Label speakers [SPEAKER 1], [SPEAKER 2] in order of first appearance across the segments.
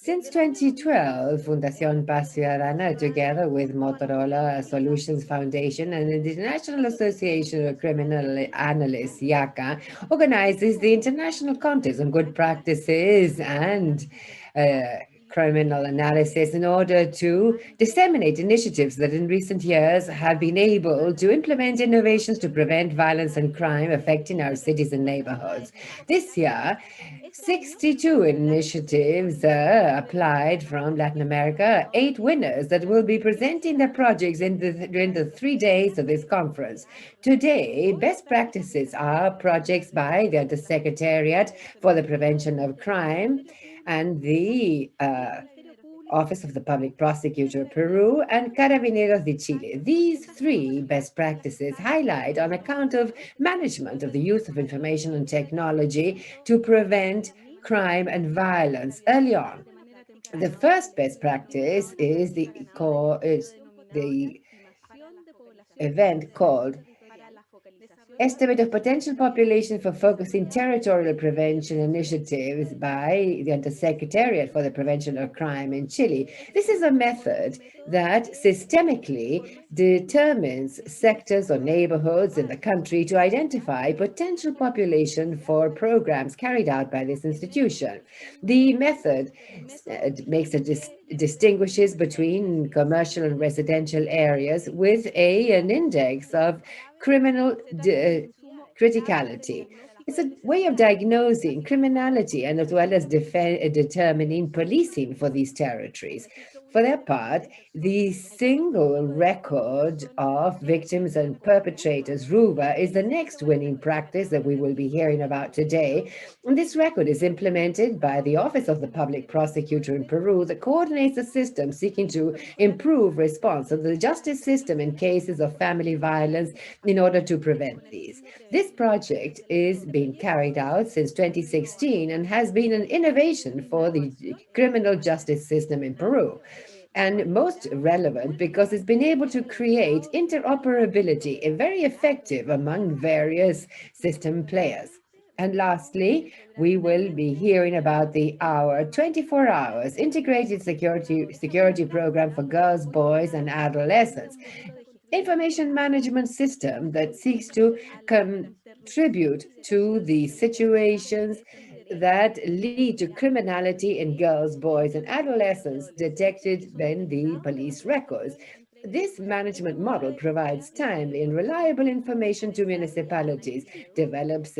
[SPEAKER 1] Since 2012, Fundación Paz Ciudadana, together with Motorola Solutions Foundation and the International Association of Criminal Analysts, IACA, organizes the International Contest on Good Practices and Criminal Analysis in order to disseminate initiatives that in recent years have been able to implement innovations to prevent violence and crime affecting our cities and neighborhoods. This year, 62 initiatives applied from Latin America, 8 winners that will be presenting their projects during the 3 days of this conference. Today, best practices are projects by the Undersecretariat for the Prevention of Crime and the Office of the Public Prosecutor of Peru and Carabineros de Chile. These 3 best practices highlight on account of management of the use of information and technology to prevent crime and violence early on. The first best practice is the event called Estimate of Potential Population for Focusing Territorial Prevention Initiatives by the Undersecretariat for the Prevention of Crime in Chile. This is a method that systemically determines sectors or neighborhoods in the country to identify potential population for programs carried out by this institution. The method distinguishes between commercial and residential areas with an index of criminal criticality. It's a way of diagnosing criminality and as well as determining policing for these territories. For their part, the single record of victims and perpetrators, RUBA, is the next winning practice that we will be hearing about today. And this record is implemented by the Office of the Public Prosecutor in Peru that coordinates a system seeking to improve response of the justice system in cases of family violence in order to prevent these. This project is being carried out since 2016 and has been an innovation for the criminal justice system in Peru. And most relevant because it's been able to create interoperability and very effective among various system players. And lastly, we will be hearing about the 24 hours integrated security program for girls, boys, and adolescents. Information management system that seeks to contribute to the situations that lead to criminality in girls, boys, and adolescents detected in the police records. This management model provides timely and reliable information to municipalities, develops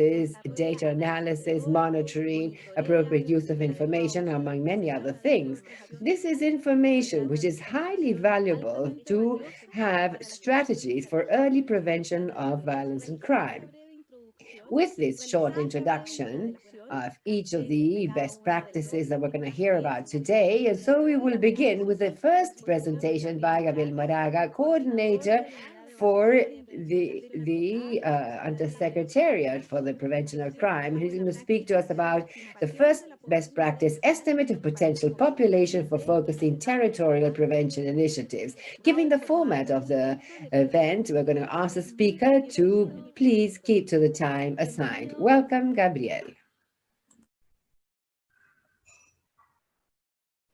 [SPEAKER 1] data analysis, monitoring, appropriate use of information, among many other things. This is information which is highly valuable to have strategies for early prevention of violence and crime. With this short introduction of each of the best practices that we're going to hear about today, and so we will begin with the first presentation by Gabriel Moraga, coordinator for the Undersecretariat for the Prevention of Crime, who's going to speak to us about the first best practice, estimate of potential population for focusing territorial prevention initiatives. Given the format of the event, we're going to ask the speaker to please keep to the time assigned. Welcome, Gabriel.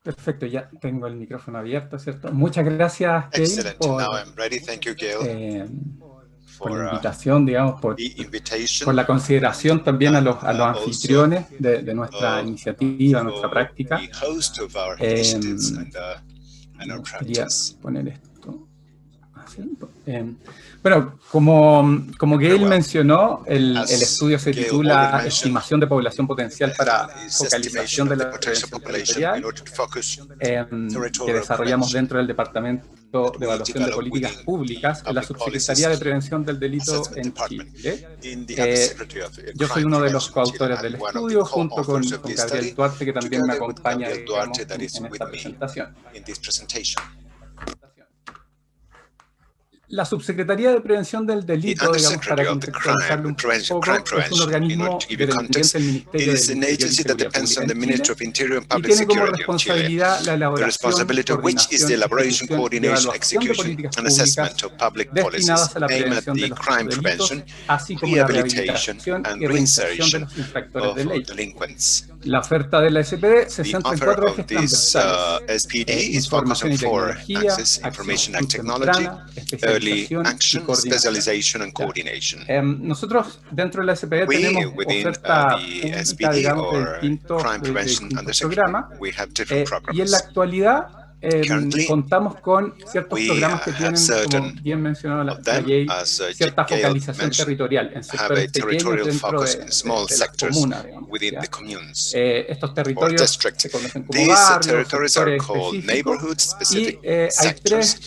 [SPEAKER 2] Perfecto, ya tengo el micrófono abierto, ¿cierto? Muchas gracias, Gail, por la invitación, digamos, por la consideración también a los anfitriones de nuestra iniciativa, nuestra práctica. Quería poner esto. Bueno, como Gail mencionó, el estudio se titula Estimación de población potencial para focalización de la prevención territorial, que desarrollamos dentro del Departamento de Evaluación de Políticas Públicas en la Subsecretaría de Prevención del Delito en Chile. Yo soy uno de los coautores del estudio, junto con Gabriel Duarte, que también me acompaña, digamos, en esta presentación. La Subsecretaría de Prevención del Delito, digamos, para contextualizarlo un poco, es un organismo dependiente del Ministerio del Interior y Seguridad Pública en Chile y tiene como responsabilidad la elaboración, coordinación, ejecución y evaluación de políticas públicas destinadas a la prevención de los delitos, así como la rehabilitación y reinserción de los infractores de ley. La oferta de la SPD se centra en 4 ejes transversales: información y tecnología, acción temprana, especialización y coordinación. Nosotros dentro de la SPD tenemos oferta pública, digamos, de distintos programas, y en la actualidad contamos con ciertos programas que tienen, como bien mencionó la ley, cierta focalización territorial en sectores pequeños dentro de las comunas, digamos, estos territorios se conocen como barrios, sectores específicos, y hay tres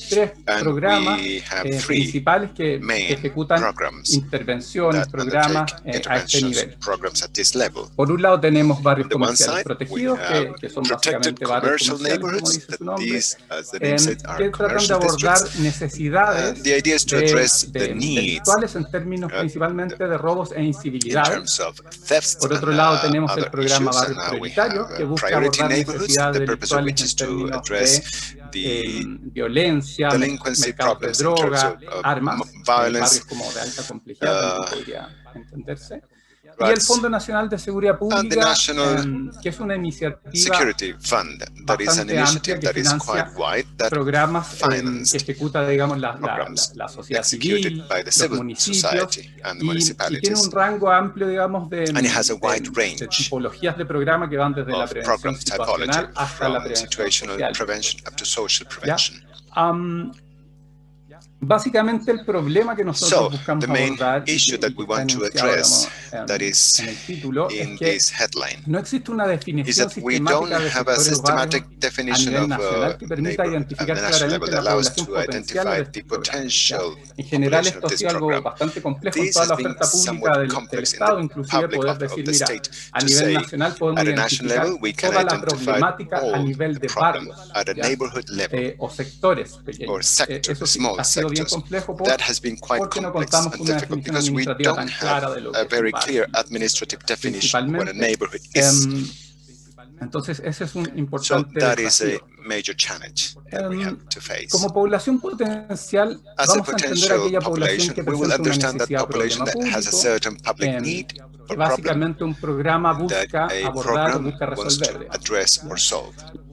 [SPEAKER 2] programas principales que ejecutan intervenciones, programas a este nivel. Por un lado tenemos barrios comerciales protegidos, que son básicamente barrios comerciales, como dice su nombre, que tratan de abordar necesidades delictuales en términos principalmente de robos e incivilidades. Por otro lado tenemos el programa Barrios Prioritarios, que busca abordar necesidades delictuales en términos de violencia, mercados de droga, armas, barrios como de alta complejidad, también podría entenderse. Y el Fondo Nacional de Seguridad Pública, que es una iniciativa bastante amplia que financia programas que ejecuta, digamos, la sociedad civil, los municipios, y tiene un rango amplio, digamos, de tipologías de programa que van desde la prevención situacional hasta la prevención social. Básicamente el problema que nosotros buscamos abordar y que está enunciado, digamos, en el título, es que no existe una definición sistemática de sectores o barrios a nivel nacional que permita identificar claramente la población potencial de este programa. En general esto ha sido algo bastante complejo en toda la oferta pública del Estado, inclusive poder decir, mira, a nivel nacional podemos identificar toda la problemática a nivel de barrios, o sectores pequeños. Eso sí, ha sido bien complejo porque no contamos con una definición administrativa tan clara de lo que es principalmente. Entonces ese es un importante desafío. Como población potencial, vamos a entender aquella población que presenta una necesidad o problema público, que básicamente un programa busca abordar o busca resolver.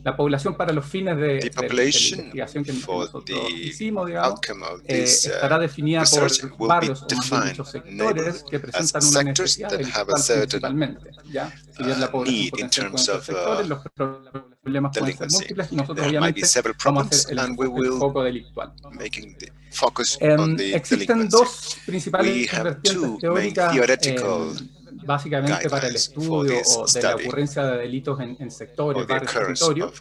[SPEAKER 2] La población, para los fines de la investigación que nosotros hicimos, digamos, estará definida por barrios o más bien dichos sectores que presentan una necesidad delictual principalmente. Si bien la población potencial puede ser sectores, los problemas pueden ser múltiples, y nosotros obviamente vamos a hacer el foco delictual. Existen dos principales vertientes teóricas básicamente para el estudio de la ocurrencia de delitos en sectores, barrios, territorios.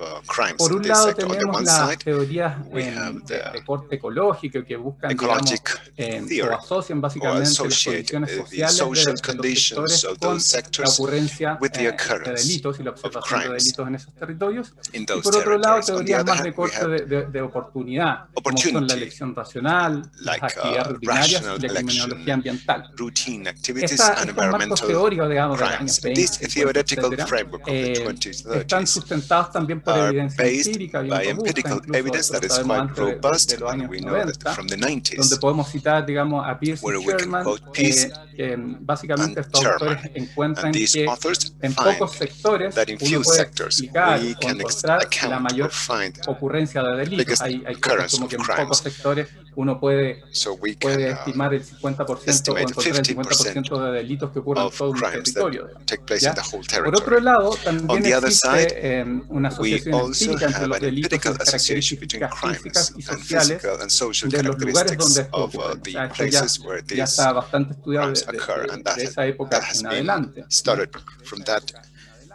[SPEAKER 2] Por un lado tenemos las teorías de corte ecológico, que buscan, digamos, o asocian básicamente las condiciones sociales de los sectores con la ocurrencia de delitos y la observación de delitos en esos territorios. Y por otro lado, teorías más de corte de oportunidad, como son la elección racional, las actividades rutinarias y la criminología ambiental. Estos marcos teóricos, digamos, de los años 20, 50, etcétera, están sustentados también por evidencia empírica bien robusta, incluso lo sabemos antes de los años 90, donde podemos citar, digamos, a Pierce y Sherman, que básicamente estos autores encuentran que en pocos sectores uno puede explicar o encontrar la mayor ocurrencia de delitos. Hay cosas como que en pocos sectores uno puede estimar el 50% o encontrar el 50% de delitos que ocurren en todo un territorio. Por otro lado, también existe una asociación empírica entre los delitos y las características físicas y sociales de los lugares donde esto ocurre. Esto ya está bastante estudiado de esa época en adelante.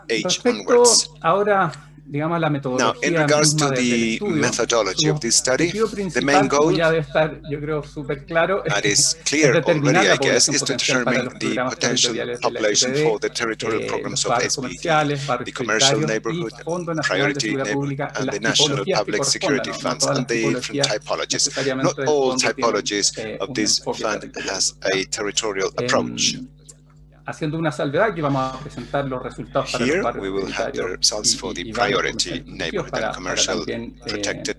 [SPEAKER 2] Respecto ahora digamos, la
[SPEAKER 3] Now, in
[SPEAKER 2] metodología
[SPEAKER 3] regards
[SPEAKER 2] misma
[SPEAKER 3] to
[SPEAKER 2] del
[SPEAKER 3] the
[SPEAKER 2] estudio,
[SPEAKER 3] methodology
[SPEAKER 2] su
[SPEAKER 3] of this study,
[SPEAKER 2] objetivo
[SPEAKER 3] the main
[SPEAKER 2] principal, como
[SPEAKER 3] goal,
[SPEAKER 2] ya debe estar, yo creo, súper claro,
[SPEAKER 3] that is
[SPEAKER 2] es
[SPEAKER 3] clear
[SPEAKER 2] determinar
[SPEAKER 3] already,
[SPEAKER 2] la
[SPEAKER 3] I guess,
[SPEAKER 2] población
[SPEAKER 3] is to
[SPEAKER 2] potencial para
[SPEAKER 3] determine
[SPEAKER 2] los
[SPEAKER 3] the
[SPEAKER 2] programas
[SPEAKER 3] potential
[SPEAKER 2] territoriales de la
[SPEAKER 3] population
[SPEAKER 2] SPD,
[SPEAKER 3] for the territorial
[SPEAKER 2] los
[SPEAKER 3] programs of
[SPEAKER 2] barrios
[SPEAKER 3] SPD,
[SPEAKER 2] comerciales, barrios
[SPEAKER 3] the commercial
[SPEAKER 2] prioritarios y
[SPEAKER 3] neighborhood,
[SPEAKER 2] Fondo Nacional de
[SPEAKER 3] priority
[SPEAKER 2] Seguridad
[SPEAKER 3] neighborhood,
[SPEAKER 2] Pública en
[SPEAKER 3] and the
[SPEAKER 2] las
[SPEAKER 3] National
[SPEAKER 2] tipologías que
[SPEAKER 3] Public Security
[SPEAKER 2] correspondan, no
[SPEAKER 3] Funds,
[SPEAKER 2] todas
[SPEAKER 3] and
[SPEAKER 2] las
[SPEAKER 3] the different
[SPEAKER 2] tipologías
[SPEAKER 3] typologies. Not
[SPEAKER 2] necesariamente del
[SPEAKER 3] all
[SPEAKER 2] fondo tienen
[SPEAKER 3] typologies of
[SPEAKER 2] un
[SPEAKER 3] this
[SPEAKER 2] enfoque
[SPEAKER 3] fund
[SPEAKER 2] territorial.
[SPEAKER 3] has a territorial approach.
[SPEAKER 2] Haciendo una salvedad que vamos a presentar los resultados para los
[SPEAKER 3] Here
[SPEAKER 2] barrios
[SPEAKER 3] we will have the
[SPEAKER 2] prioritarios
[SPEAKER 3] results for the
[SPEAKER 2] y barrios
[SPEAKER 3] priority
[SPEAKER 2] comerciales protegidos
[SPEAKER 3] neighborhood and
[SPEAKER 2] para
[SPEAKER 3] commercial
[SPEAKER 2] también
[SPEAKER 3] protected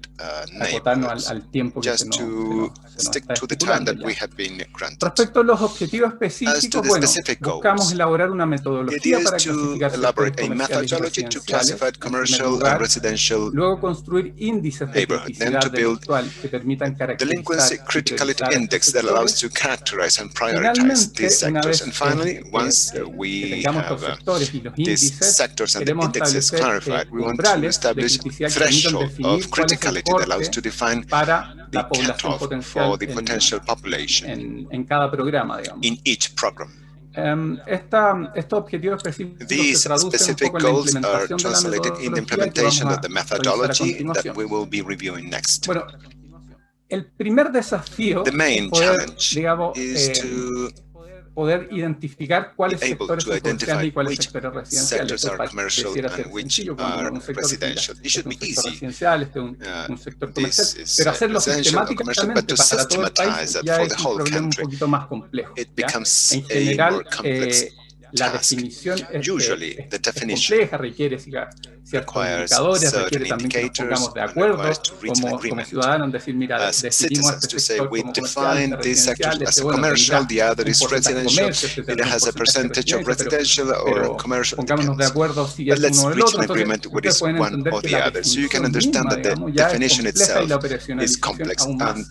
[SPEAKER 2] acotarnos
[SPEAKER 3] neighborhoods,
[SPEAKER 2] al tiempo que se
[SPEAKER 3] just
[SPEAKER 2] nos
[SPEAKER 3] to stick
[SPEAKER 2] está
[SPEAKER 3] to the time
[SPEAKER 2] estipulando
[SPEAKER 3] that we
[SPEAKER 2] ya.
[SPEAKER 3] have been granted.
[SPEAKER 2] Respecto a los objetivos
[SPEAKER 3] As to
[SPEAKER 2] específicos,
[SPEAKER 3] the
[SPEAKER 2] bueno,
[SPEAKER 3] specific
[SPEAKER 2] buscamos
[SPEAKER 3] goals,
[SPEAKER 2] elaborar una
[SPEAKER 3] the
[SPEAKER 2] metodología
[SPEAKER 3] idea
[SPEAKER 2] para
[SPEAKER 3] is to
[SPEAKER 2] clasificar sectores
[SPEAKER 3] elaborate a
[SPEAKER 2] comerciales y
[SPEAKER 3] methodology to
[SPEAKER 2] residenciales,
[SPEAKER 3] classify
[SPEAKER 2] en primer
[SPEAKER 3] commercial and
[SPEAKER 2] lugar,
[SPEAKER 3] residential
[SPEAKER 2] luego construir índices de
[SPEAKER 3] neighborhood, then
[SPEAKER 2] criticidad
[SPEAKER 3] to build
[SPEAKER 2] delictual que permitan
[SPEAKER 3] delinquency
[SPEAKER 2] caracterizar y
[SPEAKER 3] criticality
[SPEAKER 2] priorizar estos
[SPEAKER 3] index that allows
[SPEAKER 2] sectores.
[SPEAKER 3] to characterize and prioritize these
[SPEAKER 2] Finalmente, una
[SPEAKER 3] sectors.
[SPEAKER 2] vez
[SPEAKER 3] And finally, once
[SPEAKER 2] que
[SPEAKER 3] we
[SPEAKER 2] tengamos estos
[SPEAKER 3] have
[SPEAKER 2] sectores y los
[SPEAKER 3] these
[SPEAKER 2] índices,
[SPEAKER 3] sectors and the
[SPEAKER 2] queremos
[SPEAKER 3] indexes
[SPEAKER 2] establecer
[SPEAKER 3] clarified, we want to
[SPEAKER 2] umbrales de
[SPEAKER 3] establish
[SPEAKER 2] criticidad que permitan
[SPEAKER 3] threshold
[SPEAKER 2] definir
[SPEAKER 3] of
[SPEAKER 2] cuál es el
[SPEAKER 3] criticality that allows
[SPEAKER 2] corte
[SPEAKER 3] to define
[SPEAKER 2] para
[SPEAKER 3] the
[SPEAKER 2] la población
[SPEAKER 3] cutoff
[SPEAKER 2] potencial
[SPEAKER 3] for the potential population
[SPEAKER 2] en cada programa, digamos.
[SPEAKER 3] in each program.
[SPEAKER 2] Estos objetivos específicos
[SPEAKER 3] These
[SPEAKER 2] se traducen un
[SPEAKER 3] specific
[SPEAKER 2] poco en la
[SPEAKER 3] goals are
[SPEAKER 2] implementación de la
[SPEAKER 3] translated in the
[SPEAKER 2] metodología que vamos
[SPEAKER 3] implementation
[SPEAKER 2] a
[SPEAKER 3] of the
[SPEAKER 2] revisar a
[SPEAKER 3] methodology that
[SPEAKER 2] continuación.
[SPEAKER 3] we will be reviewing next.
[SPEAKER 2] Bueno, el primer desafío
[SPEAKER 3] The main
[SPEAKER 2] es poder,
[SPEAKER 3] challenge
[SPEAKER 2] digamos,
[SPEAKER 3] is to
[SPEAKER 2] poder identificar cuáles
[SPEAKER 3] be able
[SPEAKER 2] sectores
[SPEAKER 3] to
[SPEAKER 2] son
[SPEAKER 3] identify
[SPEAKER 2] comerciales y cuáles
[SPEAKER 3] which
[SPEAKER 2] sectores residenciales.
[SPEAKER 3] sectors are commercial
[SPEAKER 2] Pareciera ser
[SPEAKER 3] and which
[SPEAKER 2] sencillo cuando
[SPEAKER 3] are
[SPEAKER 2] un sector
[SPEAKER 3] residential. It should be
[SPEAKER 2] sector
[SPEAKER 3] easy.
[SPEAKER 2] residencial, un sector comercial,
[SPEAKER 3] This is
[SPEAKER 2] pero hacerlo
[SPEAKER 3] residential or commercial, but
[SPEAKER 2] sistemáticamente
[SPEAKER 3] to
[SPEAKER 2] para todo el
[SPEAKER 3] systematize
[SPEAKER 2] país
[SPEAKER 3] that
[SPEAKER 2] ya
[SPEAKER 3] for
[SPEAKER 2] es
[SPEAKER 3] the
[SPEAKER 2] un
[SPEAKER 3] whole
[SPEAKER 2] problema un
[SPEAKER 3] country,
[SPEAKER 2] poquito más complejo.
[SPEAKER 3] it
[SPEAKER 2] ¿ya?
[SPEAKER 3] becomes
[SPEAKER 2] En
[SPEAKER 3] a
[SPEAKER 2] general,
[SPEAKER 3] more complex
[SPEAKER 2] la
[SPEAKER 3] task.
[SPEAKER 2] definición
[SPEAKER 3] Usually, the
[SPEAKER 2] es
[SPEAKER 3] definition
[SPEAKER 2] compleja, requiere ciertos
[SPEAKER 3] requires
[SPEAKER 2] indicadores,
[SPEAKER 3] certain
[SPEAKER 2] requiere también que nos
[SPEAKER 3] indicators
[SPEAKER 2] pongamos de
[SPEAKER 3] and
[SPEAKER 2] acuerdo
[SPEAKER 3] requires to reach an
[SPEAKER 2] como
[SPEAKER 3] agreement.
[SPEAKER 2] ciudadanos, decir, mira,
[SPEAKER 3] As
[SPEAKER 2] definimos
[SPEAKER 3] citizens
[SPEAKER 2] este
[SPEAKER 3] to say
[SPEAKER 2] sector
[SPEAKER 3] we
[SPEAKER 2] como comercial,
[SPEAKER 3] define
[SPEAKER 2] este
[SPEAKER 3] these sectors
[SPEAKER 2] residencial,
[SPEAKER 3] as
[SPEAKER 2] este, bueno,
[SPEAKER 3] commercial, the
[SPEAKER 2] tendrá
[SPEAKER 3] other
[SPEAKER 2] un
[SPEAKER 3] is
[SPEAKER 2] porcentaje
[SPEAKER 3] residential,
[SPEAKER 2] comercio, este
[SPEAKER 3] it
[SPEAKER 2] tendrá un
[SPEAKER 3] has a
[SPEAKER 2] porcentaje
[SPEAKER 3] percentage of
[SPEAKER 2] residencia,
[SPEAKER 3] residential or commercial, it
[SPEAKER 2] pongámonos de
[SPEAKER 3] depends.
[SPEAKER 2] acuerdo si
[SPEAKER 3] But
[SPEAKER 2] es
[SPEAKER 3] let's
[SPEAKER 2] uno o el
[SPEAKER 3] reach
[SPEAKER 2] otro,
[SPEAKER 3] an
[SPEAKER 2] entonces
[SPEAKER 3] agreement with
[SPEAKER 2] ustedes
[SPEAKER 3] this
[SPEAKER 2] pueden
[SPEAKER 3] one
[SPEAKER 2] entender
[SPEAKER 3] or
[SPEAKER 2] que
[SPEAKER 3] the
[SPEAKER 2] la
[SPEAKER 3] other. So you can
[SPEAKER 2] definición
[SPEAKER 3] understand
[SPEAKER 2] misma,
[SPEAKER 3] that the
[SPEAKER 2] digamos, ya es
[SPEAKER 3] definition
[SPEAKER 2] compleja y
[SPEAKER 3] itself
[SPEAKER 2] la
[SPEAKER 3] is
[SPEAKER 2] operacionalización
[SPEAKER 3] complex,
[SPEAKER 2] aún
[SPEAKER 3] and
[SPEAKER 2] más.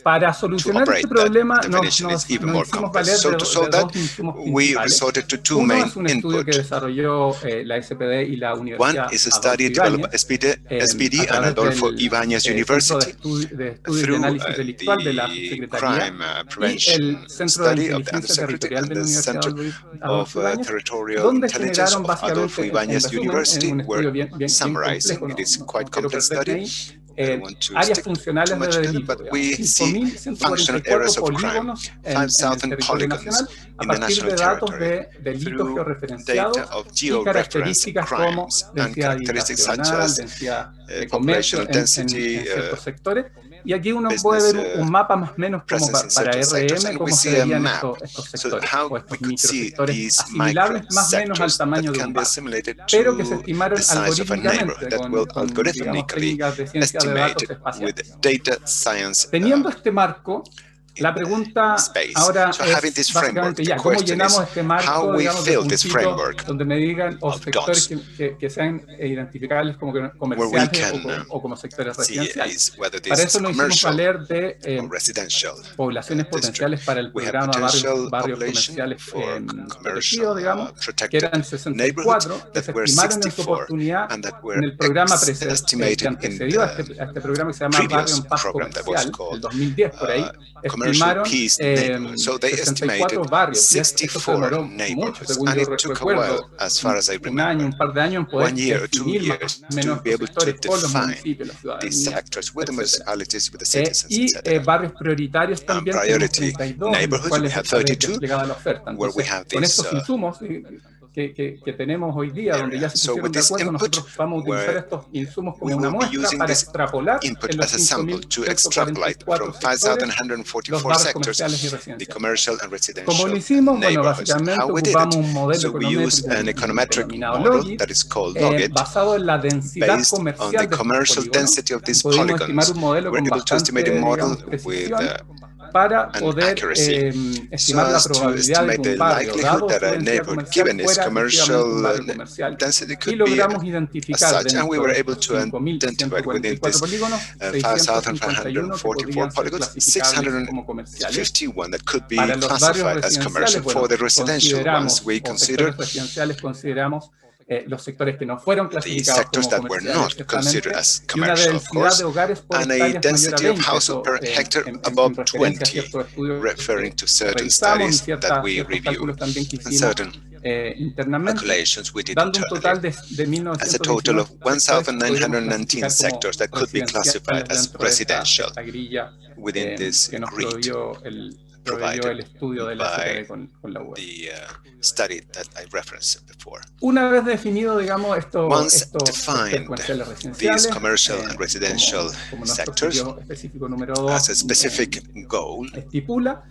[SPEAKER 2] Para
[SPEAKER 3] to
[SPEAKER 2] solucionar este
[SPEAKER 3] operate that
[SPEAKER 2] problema
[SPEAKER 3] definition is even more
[SPEAKER 2] hicimos
[SPEAKER 3] complex.
[SPEAKER 2] valer
[SPEAKER 3] So to
[SPEAKER 2] de
[SPEAKER 3] solve that,
[SPEAKER 2] dos insumos
[SPEAKER 3] we
[SPEAKER 2] principales.
[SPEAKER 3] resorted to two
[SPEAKER 2] Uno
[SPEAKER 3] main
[SPEAKER 2] es un estudio que
[SPEAKER 3] input.
[SPEAKER 2] desarrolló la SPD y la
[SPEAKER 3] One
[SPEAKER 2] Universidad
[SPEAKER 3] is a
[SPEAKER 2] Adolfo
[SPEAKER 3] study developed by
[SPEAKER 2] Ibáñez,
[SPEAKER 3] SPD
[SPEAKER 2] a
[SPEAKER 3] and
[SPEAKER 2] través
[SPEAKER 3] Adolfo
[SPEAKER 2] del
[SPEAKER 3] Ibáñez
[SPEAKER 2] Centro
[SPEAKER 3] University
[SPEAKER 2] de Estudios y
[SPEAKER 3] through
[SPEAKER 2] Análisis Delictual de la
[SPEAKER 3] the
[SPEAKER 2] Subsecretaría
[SPEAKER 3] crime
[SPEAKER 2] y el
[SPEAKER 3] prevention
[SPEAKER 2] Centro de
[SPEAKER 3] study of the
[SPEAKER 2] Inteligencia
[SPEAKER 3] Undersecretary
[SPEAKER 2] Territorial
[SPEAKER 3] and
[SPEAKER 2] de la
[SPEAKER 3] the
[SPEAKER 2] Universidad
[SPEAKER 3] Center
[SPEAKER 2] Adolfo
[SPEAKER 3] of
[SPEAKER 2] Ibáñez,
[SPEAKER 3] Territorial
[SPEAKER 2] donde
[SPEAKER 3] Intelligence
[SPEAKER 2] generaron
[SPEAKER 3] of Adolfo
[SPEAKER 2] básicamente, en
[SPEAKER 3] Ibáñez
[SPEAKER 2] resumen,
[SPEAKER 3] University
[SPEAKER 2] un
[SPEAKER 3] were
[SPEAKER 2] estudio bien
[SPEAKER 3] summarizing.
[SPEAKER 2] complejo,
[SPEAKER 3] It is
[SPEAKER 2] no
[SPEAKER 3] quite
[SPEAKER 2] quiero
[SPEAKER 3] complex
[SPEAKER 2] perderme
[SPEAKER 3] study.
[SPEAKER 2] ahí,
[SPEAKER 3] I don't want to
[SPEAKER 2] áreas
[SPEAKER 3] stick too
[SPEAKER 2] funcionales
[SPEAKER 3] much
[SPEAKER 2] de
[SPEAKER 3] to it,
[SPEAKER 2] delito,
[SPEAKER 3] but we
[SPEAKER 2] digamos,
[SPEAKER 3] see functional
[SPEAKER 2] 5.144
[SPEAKER 3] areas of crime,
[SPEAKER 2] polígonos en el
[SPEAKER 3] 5,000
[SPEAKER 2] territorio nacional
[SPEAKER 3] polygons
[SPEAKER 2] a
[SPEAKER 3] in the
[SPEAKER 2] partir
[SPEAKER 3] national
[SPEAKER 2] de datos
[SPEAKER 3] territory
[SPEAKER 2] de delitos
[SPEAKER 3] through
[SPEAKER 2] georreferenciados
[SPEAKER 3] data of
[SPEAKER 2] y
[SPEAKER 3] georeferenced
[SPEAKER 2] características como
[SPEAKER 3] crimes and
[SPEAKER 2] densidad
[SPEAKER 3] characteristics such
[SPEAKER 2] habitacional,
[SPEAKER 3] as
[SPEAKER 2] densidad de comercio
[SPEAKER 3] populational density,
[SPEAKER 2] en ciertos sectores. Y aquí uno puede
[SPEAKER 3] business
[SPEAKER 2] ver un mapa más o menos como
[SPEAKER 3] presence in
[SPEAKER 2] para
[SPEAKER 3] certain sectors,
[SPEAKER 2] RM,
[SPEAKER 3] and we
[SPEAKER 2] cómo se
[SPEAKER 3] see a
[SPEAKER 2] verían
[SPEAKER 3] map.
[SPEAKER 2] estos
[SPEAKER 3] So
[SPEAKER 2] sectores
[SPEAKER 3] how
[SPEAKER 2] o
[SPEAKER 3] we
[SPEAKER 2] estos
[SPEAKER 3] could see
[SPEAKER 2] microsectores
[SPEAKER 3] these
[SPEAKER 2] asimilables
[SPEAKER 3] micro
[SPEAKER 2] más o menos al
[SPEAKER 3] sectors
[SPEAKER 2] tamaño
[SPEAKER 3] that
[SPEAKER 2] de
[SPEAKER 3] can
[SPEAKER 2] un
[SPEAKER 3] be
[SPEAKER 2] barrio,
[SPEAKER 3] assimilated
[SPEAKER 2] pero que se
[SPEAKER 3] to
[SPEAKER 2] estimaron
[SPEAKER 3] the size of a neighborhood
[SPEAKER 2] algorítmicamente
[SPEAKER 3] that
[SPEAKER 2] con,
[SPEAKER 3] will
[SPEAKER 2] digamos,
[SPEAKER 3] algorithmically
[SPEAKER 2] técnicas de ciencia de datos
[SPEAKER 3] estimated with
[SPEAKER 2] espaciales.
[SPEAKER 3] data science
[SPEAKER 2] Teniendo este marco, la pregunta
[SPEAKER 3] space.
[SPEAKER 2] ahora
[SPEAKER 3] So having
[SPEAKER 2] es
[SPEAKER 3] this framework,
[SPEAKER 2] básicamente
[SPEAKER 3] the
[SPEAKER 2] ya, ¿cómo
[SPEAKER 3] question
[SPEAKER 2] llenamos
[SPEAKER 3] is
[SPEAKER 2] este
[SPEAKER 3] how
[SPEAKER 2] marco,
[SPEAKER 3] we
[SPEAKER 2] digamos, de
[SPEAKER 3] fill this
[SPEAKER 2] puntitos
[SPEAKER 3] framework
[SPEAKER 2] donde me digan los
[SPEAKER 3] of
[SPEAKER 2] sectores
[SPEAKER 3] dots
[SPEAKER 2] que sean identificables como
[SPEAKER 3] where we
[SPEAKER 2] comerciales
[SPEAKER 3] can
[SPEAKER 2] o como sectores
[SPEAKER 3] see
[SPEAKER 2] residenciales?
[SPEAKER 3] whether
[SPEAKER 2] Para
[SPEAKER 3] this
[SPEAKER 2] eso
[SPEAKER 3] is
[SPEAKER 2] nos hicimos
[SPEAKER 3] commercial
[SPEAKER 2] valer de
[SPEAKER 3] or residential
[SPEAKER 2] poblaciones potenciales
[SPEAKER 3] district.
[SPEAKER 2] para el
[SPEAKER 3] We have
[SPEAKER 2] programa
[SPEAKER 3] potential
[SPEAKER 2] barrios
[SPEAKER 3] population
[SPEAKER 2] comerciales
[SPEAKER 3] for
[SPEAKER 2] protegidos,
[SPEAKER 3] commercial
[SPEAKER 2] digamos, que
[SPEAKER 3] protected
[SPEAKER 2] eran
[SPEAKER 3] neighborhoods
[SPEAKER 2] 64, que
[SPEAKER 3] that
[SPEAKER 2] se
[SPEAKER 3] were
[SPEAKER 2] estimaron en su
[SPEAKER 3] 64
[SPEAKER 2] oportunidad
[SPEAKER 3] and that
[SPEAKER 2] en
[SPEAKER 3] were
[SPEAKER 2] el programa que
[SPEAKER 3] estimated in
[SPEAKER 2] antecedió a
[SPEAKER 3] the
[SPEAKER 2] este programa que se llama Barrio
[SPEAKER 3] previous
[SPEAKER 2] en Paz
[SPEAKER 3] program that was
[SPEAKER 2] Comercial, el
[SPEAKER 3] called
[SPEAKER 2] 2010 por ahí,
[SPEAKER 3] commercial
[SPEAKER 2] estimaron
[SPEAKER 3] peace neighborhood. So they
[SPEAKER 2] 64
[SPEAKER 3] estimated
[SPEAKER 2] barrios, y esto se
[SPEAKER 3] 64
[SPEAKER 2] demoró mucho,
[SPEAKER 3] neighborhoods,
[SPEAKER 2] según
[SPEAKER 3] and
[SPEAKER 2] yo
[SPEAKER 3] it took a while,
[SPEAKER 2] recuerdo,
[SPEAKER 3] as far as I
[SPEAKER 2] un año,
[SPEAKER 3] remember,
[SPEAKER 2] un par de años en poder
[SPEAKER 3] 1 year or 2
[SPEAKER 2] definir más
[SPEAKER 3] years
[SPEAKER 2] o menos
[SPEAKER 3] to be
[SPEAKER 2] estos
[SPEAKER 3] able to
[SPEAKER 2] sectores con los
[SPEAKER 3] define
[SPEAKER 2] municipios, las
[SPEAKER 3] these
[SPEAKER 2] ciudadanías,
[SPEAKER 3] sectors with the
[SPEAKER 2] etcétera.
[SPEAKER 3] municipalities, with the citizens,
[SPEAKER 2] Y
[SPEAKER 3] etc.
[SPEAKER 2] barrios prioritarios también tenemos
[SPEAKER 3] Priority
[SPEAKER 2] 32, en los
[SPEAKER 3] neighborhoods, we
[SPEAKER 2] cuales
[SPEAKER 3] have
[SPEAKER 2] está
[SPEAKER 3] 32,
[SPEAKER 2] desplegada la oferta.
[SPEAKER 3] where we
[SPEAKER 2] Entonces,
[SPEAKER 3] have
[SPEAKER 2] con
[SPEAKER 3] this
[SPEAKER 2] estos insumos que tenemos hoy día, donde ya se
[SPEAKER 3] So
[SPEAKER 2] pusieron
[SPEAKER 3] with
[SPEAKER 2] de
[SPEAKER 3] this
[SPEAKER 2] acuerdo,
[SPEAKER 3] input,
[SPEAKER 2] nosotros vamos a utilizar
[SPEAKER 3] where
[SPEAKER 2] estos insumos
[SPEAKER 3] we
[SPEAKER 2] como una
[SPEAKER 3] will be
[SPEAKER 2] muestra
[SPEAKER 3] using
[SPEAKER 2] para
[SPEAKER 3] this
[SPEAKER 2] extrapolar
[SPEAKER 3] input
[SPEAKER 2] en los
[SPEAKER 3] as a sample to extrapolate
[SPEAKER 2] 5.144
[SPEAKER 3] from
[SPEAKER 2] sectores los
[SPEAKER 3] 5,144
[SPEAKER 2] barrios
[SPEAKER 3] sectors
[SPEAKER 2] comerciales y
[SPEAKER 3] the
[SPEAKER 2] residenciales.
[SPEAKER 3] commercial and
[SPEAKER 2] ¿Cómo
[SPEAKER 3] residential
[SPEAKER 2] lo hicimos? Bueno,
[SPEAKER 3] neighborhoods.
[SPEAKER 2] básicamente
[SPEAKER 3] How we did
[SPEAKER 2] ocupamos
[SPEAKER 3] it?
[SPEAKER 2] un modelo
[SPEAKER 3] So we use
[SPEAKER 2] econométrico
[SPEAKER 3] an econometric
[SPEAKER 2] denominado
[SPEAKER 3] model
[SPEAKER 2] LOGIT,
[SPEAKER 3] that is called LOGIT,
[SPEAKER 2] basado en la densidad
[SPEAKER 3] based on
[SPEAKER 2] comercial
[SPEAKER 3] the
[SPEAKER 2] de estos
[SPEAKER 3] commercial
[SPEAKER 2] polígonos.
[SPEAKER 3] density of these
[SPEAKER 2] Pudimos estimar
[SPEAKER 3] polygons.
[SPEAKER 2] un modelo
[SPEAKER 3] We're
[SPEAKER 2] con
[SPEAKER 3] able to estimate a
[SPEAKER 2] bastante,
[SPEAKER 3] model
[SPEAKER 2] digamos,
[SPEAKER 3] with
[SPEAKER 2] precisión para
[SPEAKER 3] an
[SPEAKER 2] poder
[SPEAKER 3] accuracy, so
[SPEAKER 2] estimar la
[SPEAKER 3] as to
[SPEAKER 2] probabilidad de
[SPEAKER 3] estimate
[SPEAKER 2] que
[SPEAKER 3] the
[SPEAKER 2] un barrio,
[SPEAKER 3] likelihood
[SPEAKER 2] dado
[SPEAKER 3] that
[SPEAKER 2] su
[SPEAKER 3] a
[SPEAKER 2] densidad
[SPEAKER 3] neighborhood,
[SPEAKER 2] comercial,
[SPEAKER 3] given its
[SPEAKER 2] fuera efectivamente un
[SPEAKER 3] commercial
[SPEAKER 2] barrio comercial.
[SPEAKER 3] density,
[SPEAKER 2] Y
[SPEAKER 3] could be
[SPEAKER 2] logramos
[SPEAKER 3] as
[SPEAKER 2] identificar
[SPEAKER 3] such, and we
[SPEAKER 2] dentro
[SPEAKER 3] were
[SPEAKER 2] de
[SPEAKER 3] able
[SPEAKER 2] estos
[SPEAKER 3] to identify within
[SPEAKER 2] 5.144
[SPEAKER 3] this
[SPEAKER 2] polígonos 651 que
[SPEAKER 3] 5,544
[SPEAKER 2] podrían ser
[SPEAKER 3] polygons,
[SPEAKER 2] clasificables como comerciales.
[SPEAKER 3] 651 that could be
[SPEAKER 2] Para los barrios
[SPEAKER 3] classified as commercial.
[SPEAKER 2] residenciales, bueno,
[SPEAKER 3] For the residential
[SPEAKER 2] consideramos,
[SPEAKER 3] ones, we
[SPEAKER 2] o
[SPEAKER 3] consider
[SPEAKER 2] sectores residenciales, consideramos los sectores que no fueron
[SPEAKER 3] the
[SPEAKER 2] clasificados
[SPEAKER 3] sectors
[SPEAKER 2] como
[SPEAKER 3] that were
[SPEAKER 2] comerciales,
[SPEAKER 3] not considered as
[SPEAKER 2] y una
[SPEAKER 3] commercial, of
[SPEAKER 2] densidad
[SPEAKER 3] course,
[SPEAKER 2] de hogares por
[SPEAKER 3] and a
[SPEAKER 2] hectárea mayor a
[SPEAKER 3] density of
[SPEAKER 2] 20,
[SPEAKER 3] household per hectare
[SPEAKER 2] en
[SPEAKER 3] above
[SPEAKER 2] referencia a
[SPEAKER 3] 20,
[SPEAKER 2] ciertos estudios
[SPEAKER 3] referring to certain
[SPEAKER 2] revisamos y
[SPEAKER 3] studies that we
[SPEAKER 2] ciertos
[SPEAKER 3] reviewed
[SPEAKER 2] cálculos también que
[SPEAKER 3] and
[SPEAKER 2] hicimos
[SPEAKER 3] certain
[SPEAKER 2] internamente,
[SPEAKER 3] calculations we did
[SPEAKER 2] dando un
[SPEAKER 3] internally,
[SPEAKER 2] total de
[SPEAKER 3] as a total
[SPEAKER 2] 1919
[SPEAKER 3] of
[SPEAKER 2] sectores que podríamos
[SPEAKER 3] 1,919
[SPEAKER 2] clasificar como
[SPEAKER 3] sectors that could be classified
[SPEAKER 2] residenciales
[SPEAKER 3] as
[SPEAKER 2] dentro de
[SPEAKER 3] residential
[SPEAKER 2] esta grilla
[SPEAKER 3] within this
[SPEAKER 2] que nos
[SPEAKER 3] grid
[SPEAKER 2] proveyó el
[SPEAKER 3] provided
[SPEAKER 2] estudio de la
[SPEAKER 3] by
[SPEAKER 2] con la web.
[SPEAKER 3] the study that I referenced before.
[SPEAKER 2] Una vez definido, digamos,
[SPEAKER 3] Once
[SPEAKER 2] estos
[SPEAKER 3] defined,
[SPEAKER 2] comerciales
[SPEAKER 3] these
[SPEAKER 2] residenciales,
[SPEAKER 3] commercial and residential
[SPEAKER 2] como nuestro
[SPEAKER 3] sectors
[SPEAKER 2] objetivo específico número 2
[SPEAKER 3] as a specific goal,
[SPEAKER 2] estipula,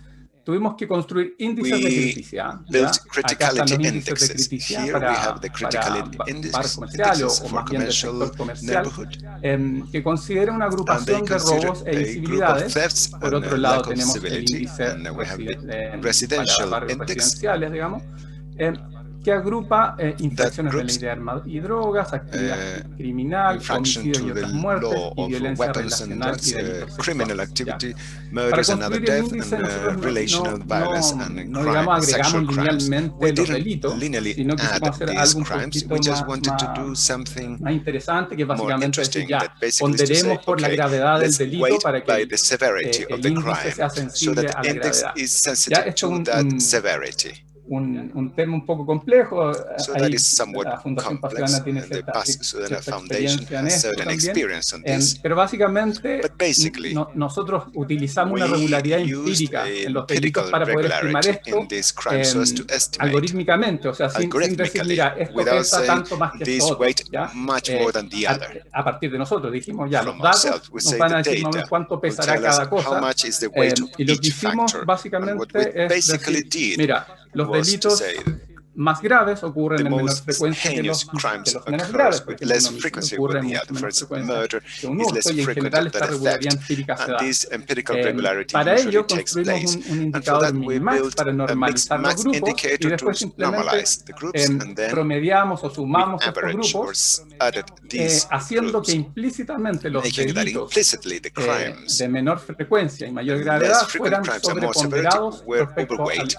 [SPEAKER 2] tuvimos que construir índices de
[SPEAKER 3] we
[SPEAKER 2] criticidad.
[SPEAKER 3] built
[SPEAKER 2] Acá están los
[SPEAKER 3] criticality
[SPEAKER 2] índices de
[SPEAKER 3] indexes.
[SPEAKER 2] criticidad
[SPEAKER 3] Here we have the
[SPEAKER 2] para
[SPEAKER 3] criticality
[SPEAKER 2] barrios comerciales
[SPEAKER 3] indexes
[SPEAKER 2] o
[SPEAKER 3] for
[SPEAKER 2] más bien del
[SPEAKER 3] commercial
[SPEAKER 2] sector comercial,
[SPEAKER 3] neighborhood,
[SPEAKER 2] que considera una
[SPEAKER 3] and they
[SPEAKER 2] agrupación de
[SPEAKER 3] consider
[SPEAKER 2] robos e
[SPEAKER 3] a group of
[SPEAKER 2] incivilidades.
[SPEAKER 3] thefts
[SPEAKER 2] Por
[SPEAKER 3] and
[SPEAKER 2] otro
[SPEAKER 3] a
[SPEAKER 2] lado
[SPEAKER 3] lack of
[SPEAKER 2] tenemos el
[SPEAKER 3] civility,
[SPEAKER 2] índice
[SPEAKER 3] and we have the
[SPEAKER 2] para
[SPEAKER 3] residential
[SPEAKER 2] barrios
[SPEAKER 3] index
[SPEAKER 2] residenciales, digamos, que agrupa infracciones de ley de armas y drogas, actividad criminal,
[SPEAKER 3] infraction
[SPEAKER 2] homicidios y
[SPEAKER 3] to the
[SPEAKER 2] otras muertes
[SPEAKER 3] law
[SPEAKER 2] y
[SPEAKER 3] of
[SPEAKER 2] violencia
[SPEAKER 3] weapons and
[SPEAKER 2] relacional
[SPEAKER 3] drugs,
[SPEAKER 2] y delitos
[SPEAKER 3] criminal
[SPEAKER 2] sexuales.
[SPEAKER 3] activity,
[SPEAKER 2] Para
[SPEAKER 3] murders and other
[SPEAKER 2] construir el
[SPEAKER 3] death,
[SPEAKER 2] índice nosotros
[SPEAKER 3] and relational violence and
[SPEAKER 2] digamos, agregamos
[SPEAKER 3] sexual crimes.
[SPEAKER 2] linealmente
[SPEAKER 3] We
[SPEAKER 2] los
[SPEAKER 3] didn't
[SPEAKER 2] delitos,
[SPEAKER 3] linearly
[SPEAKER 2] sino
[SPEAKER 3] add
[SPEAKER 2] quisimos hacer
[SPEAKER 3] these
[SPEAKER 2] algo un
[SPEAKER 3] crimes.
[SPEAKER 2] poquito
[SPEAKER 3] We just wanted to do something
[SPEAKER 2] más interesante, que es
[SPEAKER 3] more
[SPEAKER 2] básicamente decir,
[SPEAKER 3] interesting, that
[SPEAKER 2] ya,
[SPEAKER 3] basically is to say,
[SPEAKER 2] ponderemos por la
[SPEAKER 3] okay,
[SPEAKER 2] gravedad del
[SPEAKER 3] let's
[SPEAKER 2] delito
[SPEAKER 3] weight
[SPEAKER 2] para
[SPEAKER 3] by
[SPEAKER 2] que
[SPEAKER 3] the severity of
[SPEAKER 2] el
[SPEAKER 3] the
[SPEAKER 2] índice
[SPEAKER 3] crime,
[SPEAKER 2] sea
[SPEAKER 3] so
[SPEAKER 2] sensible
[SPEAKER 3] that
[SPEAKER 2] a
[SPEAKER 3] the
[SPEAKER 2] la
[SPEAKER 3] index
[SPEAKER 2] gravedad.
[SPEAKER 3] is
[SPEAKER 2] Ya,
[SPEAKER 3] sensitive
[SPEAKER 2] esto
[SPEAKER 3] to
[SPEAKER 2] es
[SPEAKER 3] that severity.
[SPEAKER 2] un tema un poco complejo.
[SPEAKER 3] So
[SPEAKER 2] Ahí
[SPEAKER 3] that is somewhat
[SPEAKER 2] la Fundación
[SPEAKER 3] complex,
[SPEAKER 2] Pastrana tiene
[SPEAKER 3] and the
[SPEAKER 2] cierta
[SPEAKER 3] Pastrana Foundation
[SPEAKER 2] experiencia en
[SPEAKER 3] has
[SPEAKER 2] esto
[SPEAKER 3] certain
[SPEAKER 2] también.
[SPEAKER 3] experience on this.
[SPEAKER 2] Pero básicamente
[SPEAKER 3] But basically,
[SPEAKER 2] nosotros utilizamos una
[SPEAKER 3] we
[SPEAKER 2] regularidad
[SPEAKER 3] used
[SPEAKER 2] empírica
[SPEAKER 3] a
[SPEAKER 2] en los delitos
[SPEAKER 3] empirical
[SPEAKER 2] para poder estimar
[SPEAKER 3] regularity
[SPEAKER 2] esto
[SPEAKER 3] in this crime so as to estimate
[SPEAKER 2] algorítmicamente, o sea, sin decir,
[SPEAKER 3] algorithmically,
[SPEAKER 2] mira, esto
[SPEAKER 3] without
[SPEAKER 2] pesa
[SPEAKER 3] saying
[SPEAKER 2] tanto más que esto
[SPEAKER 3] this
[SPEAKER 2] otro,
[SPEAKER 3] weight
[SPEAKER 2] ¿ya?
[SPEAKER 3] much more than the other.
[SPEAKER 2] A partir de nosotros dijimos, ya, los
[SPEAKER 3] From
[SPEAKER 2] datos
[SPEAKER 3] ourselves, we
[SPEAKER 2] nos
[SPEAKER 3] say
[SPEAKER 2] van
[SPEAKER 3] the
[SPEAKER 2] a decir más o
[SPEAKER 3] data
[SPEAKER 2] menos cuánto
[SPEAKER 3] will
[SPEAKER 2] pesará
[SPEAKER 3] tell us
[SPEAKER 2] cada
[SPEAKER 3] how
[SPEAKER 2] cosa,
[SPEAKER 3] much is the weight of
[SPEAKER 2] y lo que
[SPEAKER 3] each
[SPEAKER 2] hicimos
[SPEAKER 3] factor. And what
[SPEAKER 2] básicamente
[SPEAKER 3] we
[SPEAKER 2] es
[SPEAKER 3] basically
[SPEAKER 2] decir,
[SPEAKER 3] did
[SPEAKER 2] mira, los
[SPEAKER 3] was to
[SPEAKER 2] delitos
[SPEAKER 3] say
[SPEAKER 2] más graves ocurren
[SPEAKER 3] the
[SPEAKER 2] en menor
[SPEAKER 3] most
[SPEAKER 2] frecuencia que
[SPEAKER 3] heinous
[SPEAKER 2] los
[SPEAKER 3] crimes
[SPEAKER 2] menos graves.
[SPEAKER 3] occurs
[SPEAKER 2] Por
[SPEAKER 3] with
[SPEAKER 2] ejemplo,
[SPEAKER 3] less
[SPEAKER 2] un homicidio
[SPEAKER 3] frequency
[SPEAKER 2] ocurre
[SPEAKER 3] with
[SPEAKER 2] en
[SPEAKER 3] the
[SPEAKER 2] mucho
[SPEAKER 3] other. For
[SPEAKER 2] menor
[SPEAKER 3] instance,
[SPEAKER 2] frecuencia
[SPEAKER 3] murder
[SPEAKER 2] que un
[SPEAKER 3] is less
[SPEAKER 2] hurto, y en
[SPEAKER 3] frequent
[SPEAKER 2] general
[SPEAKER 3] than
[SPEAKER 2] esta
[SPEAKER 3] a
[SPEAKER 2] regularidad
[SPEAKER 3] theft,
[SPEAKER 2] empírica se
[SPEAKER 3] and
[SPEAKER 2] da.
[SPEAKER 3] this empirical regularity
[SPEAKER 2] Para
[SPEAKER 3] usually
[SPEAKER 2] ello
[SPEAKER 3] takes
[SPEAKER 2] construimos
[SPEAKER 3] place.
[SPEAKER 2] un
[SPEAKER 3] And for
[SPEAKER 2] indicador
[SPEAKER 3] that, we
[SPEAKER 2] minimax
[SPEAKER 3] built
[SPEAKER 2] para
[SPEAKER 3] a
[SPEAKER 2] normalizar los
[SPEAKER 3] max
[SPEAKER 2] grupos, y
[SPEAKER 3] indicator to
[SPEAKER 2] después simplemente
[SPEAKER 3] normalize the groups, and then
[SPEAKER 2] promediamos o
[SPEAKER 3] we
[SPEAKER 2] sumamos estos
[SPEAKER 3] average or
[SPEAKER 2] grupos,
[SPEAKER 3] added these
[SPEAKER 2] haciendo que
[SPEAKER 3] groups,
[SPEAKER 2] implícitamente los
[SPEAKER 3] making that
[SPEAKER 2] delitos
[SPEAKER 3] implicitly the crimes
[SPEAKER 2] de menor frecuencia y mayor
[SPEAKER 3] less
[SPEAKER 2] gravedad
[SPEAKER 3] frequent
[SPEAKER 2] fueran
[SPEAKER 3] crimes and more severity
[SPEAKER 2] sobreponderados
[SPEAKER 3] were
[SPEAKER 2] respecto
[SPEAKER 3] overweight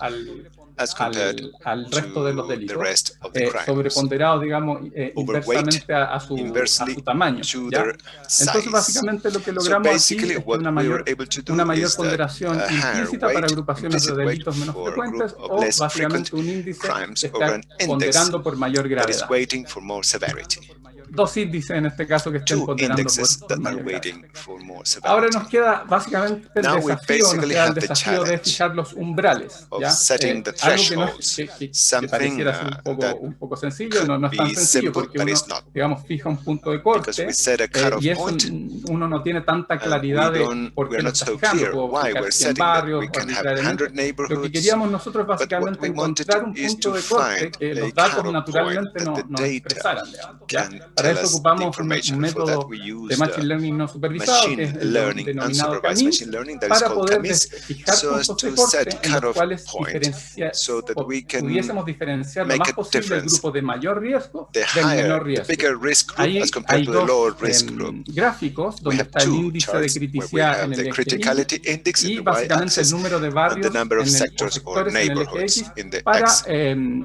[SPEAKER 3] as compared
[SPEAKER 2] al resto de los
[SPEAKER 3] to the
[SPEAKER 2] delitos,
[SPEAKER 3] rest of the crimes.
[SPEAKER 2] sobreponderados, digamos,
[SPEAKER 3] Overweight
[SPEAKER 2] inversamente a su
[SPEAKER 3] inversely
[SPEAKER 2] tamaño,
[SPEAKER 3] to
[SPEAKER 2] ¿ya?
[SPEAKER 3] their
[SPEAKER 2] Entonces,
[SPEAKER 3] size.
[SPEAKER 2] básicamente lo que
[SPEAKER 3] So
[SPEAKER 2] logramos aquí
[SPEAKER 3] basically
[SPEAKER 2] es que
[SPEAKER 3] what we were able to do
[SPEAKER 2] una mayor
[SPEAKER 3] is that
[SPEAKER 2] ponderación
[SPEAKER 3] a higher
[SPEAKER 2] implícita para
[SPEAKER 3] weight,
[SPEAKER 2] agrupaciones de
[SPEAKER 3] implicit weight
[SPEAKER 2] delitos menos
[SPEAKER 3] for a group
[SPEAKER 2] frecuentes,
[SPEAKER 3] of
[SPEAKER 2] o
[SPEAKER 3] less frequent
[SPEAKER 2] básicamente un índice
[SPEAKER 3] crimes
[SPEAKER 2] que
[SPEAKER 3] over
[SPEAKER 2] está
[SPEAKER 3] an index
[SPEAKER 2] ponderando por mayor
[SPEAKER 3] that is
[SPEAKER 2] gravedad.
[SPEAKER 3] weighting for more severity.
[SPEAKER 2] Dos índices en este caso que estén
[SPEAKER 3] Two
[SPEAKER 2] ponderando
[SPEAKER 3] indexes
[SPEAKER 2] por
[SPEAKER 3] that are
[SPEAKER 2] mayor gravedad.
[SPEAKER 3] weighting for more
[SPEAKER 2] Ahora
[SPEAKER 3] severity.
[SPEAKER 2] nos queda básicamente el
[SPEAKER 3] Now we
[SPEAKER 2] desafío, nos
[SPEAKER 3] basically
[SPEAKER 2] queda el
[SPEAKER 3] have the
[SPEAKER 2] desafío de
[SPEAKER 3] challenge
[SPEAKER 2] fijar los umbrales,
[SPEAKER 3] of
[SPEAKER 2] ¿ya?
[SPEAKER 3] setting the
[SPEAKER 2] Algo que, no,
[SPEAKER 3] thresholds,
[SPEAKER 2] que
[SPEAKER 3] something
[SPEAKER 2] pareciera ser
[SPEAKER 3] that
[SPEAKER 2] un poco sencillo,
[SPEAKER 3] could
[SPEAKER 2] no es tan
[SPEAKER 3] be
[SPEAKER 2] sencillo,
[SPEAKER 3] simple,
[SPEAKER 2] porque
[SPEAKER 3] but
[SPEAKER 2] uno,
[SPEAKER 3] it's not.
[SPEAKER 2] digamos, fija un punto de
[SPEAKER 3] Because
[SPEAKER 2] corte,
[SPEAKER 3] we set a cutoff
[SPEAKER 2] y eso
[SPEAKER 3] point,
[SPEAKER 2] uno no tiene tanta
[SPEAKER 3] and
[SPEAKER 2] claridad de por
[SPEAKER 3] we
[SPEAKER 2] qué
[SPEAKER 3] are
[SPEAKER 2] lo
[SPEAKER 3] not
[SPEAKER 2] está
[SPEAKER 3] so
[SPEAKER 2] fijando.
[SPEAKER 3] clear
[SPEAKER 2] Puedo
[SPEAKER 3] why
[SPEAKER 2] fijar
[SPEAKER 3] we're
[SPEAKER 2] 100
[SPEAKER 3] setting that.
[SPEAKER 2] barrios
[SPEAKER 3] We can have
[SPEAKER 2] arbitrariamente.
[SPEAKER 3] 100
[SPEAKER 2] Lo que
[SPEAKER 3] neighborhoods,
[SPEAKER 2] queríamos nosotros
[SPEAKER 3] but what
[SPEAKER 2] básicamente
[SPEAKER 3] we wanted
[SPEAKER 2] encontrar un
[SPEAKER 3] is
[SPEAKER 2] punto
[SPEAKER 3] to
[SPEAKER 2] de corte
[SPEAKER 3] find
[SPEAKER 2] que
[SPEAKER 3] a
[SPEAKER 2] los datos
[SPEAKER 3] cutoff point
[SPEAKER 2] naturalmente
[SPEAKER 3] that the
[SPEAKER 2] no
[SPEAKER 3] data
[SPEAKER 2] expresaran, digamos, ¿ya?
[SPEAKER 3] can
[SPEAKER 2] Para
[SPEAKER 3] tell
[SPEAKER 2] eso
[SPEAKER 3] us the
[SPEAKER 2] ocupamos un
[SPEAKER 3] information. For that,
[SPEAKER 2] método
[SPEAKER 3] we
[SPEAKER 2] de
[SPEAKER 3] used
[SPEAKER 2] Machine Learning no supervisado, que es
[SPEAKER 3] machine
[SPEAKER 2] el
[SPEAKER 3] learning,
[SPEAKER 2] denominado
[SPEAKER 3] unsupervised
[SPEAKER 2] CAMIS,
[SPEAKER 3] machine learning, that is
[SPEAKER 2] para
[SPEAKER 3] called
[SPEAKER 2] poder
[SPEAKER 3] CAMIS,
[SPEAKER 2] fijar
[SPEAKER 3] so as
[SPEAKER 2] puntos de
[SPEAKER 3] to
[SPEAKER 2] corte
[SPEAKER 3] set
[SPEAKER 2] en los
[SPEAKER 3] cutoff
[SPEAKER 2] cuales
[SPEAKER 3] point so that we can
[SPEAKER 2] pudiésemos diferenciar lo
[SPEAKER 3] make
[SPEAKER 2] más
[SPEAKER 3] a
[SPEAKER 2] posible el
[SPEAKER 3] difference.
[SPEAKER 2] grupo de mayor riesgo
[SPEAKER 3] The
[SPEAKER 2] del
[SPEAKER 3] higher,
[SPEAKER 2] menor
[SPEAKER 3] the
[SPEAKER 2] riesgo.
[SPEAKER 3] bigger risk group as
[SPEAKER 2] Ahí
[SPEAKER 3] compared
[SPEAKER 2] hay
[SPEAKER 3] to the
[SPEAKER 2] dos
[SPEAKER 3] lower risk group.
[SPEAKER 2] gráficos
[SPEAKER 3] We
[SPEAKER 2] donde
[SPEAKER 3] have
[SPEAKER 2] está el
[SPEAKER 3] two
[SPEAKER 2] índice de
[SPEAKER 3] charts where we
[SPEAKER 2] criticidad
[SPEAKER 3] have
[SPEAKER 2] en el
[SPEAKER 3] the
[SPEAKER 2] eje
[SPEAKER 3] criticality index in
[SPEAKER 2] y
[SPEAKER 3] the
[SPEAKER 2] básicamente el
[SPEAKER 3] y-axis
[SPEAKER 2] número de
[SPEAKER 3] and
[SPEAKER 2] barrios
[SPEAKER 3] the number of
[SPEAKER 2] o
[SPEAKER 3] sectors or
[SPEAKER 2] sectores en el eje
[SPEAKER 3] neighborhoods
[SPEAKER 2] X
[SPEAKER 3] in the
[SPEAKER 2] para
[SPEAKER 3] X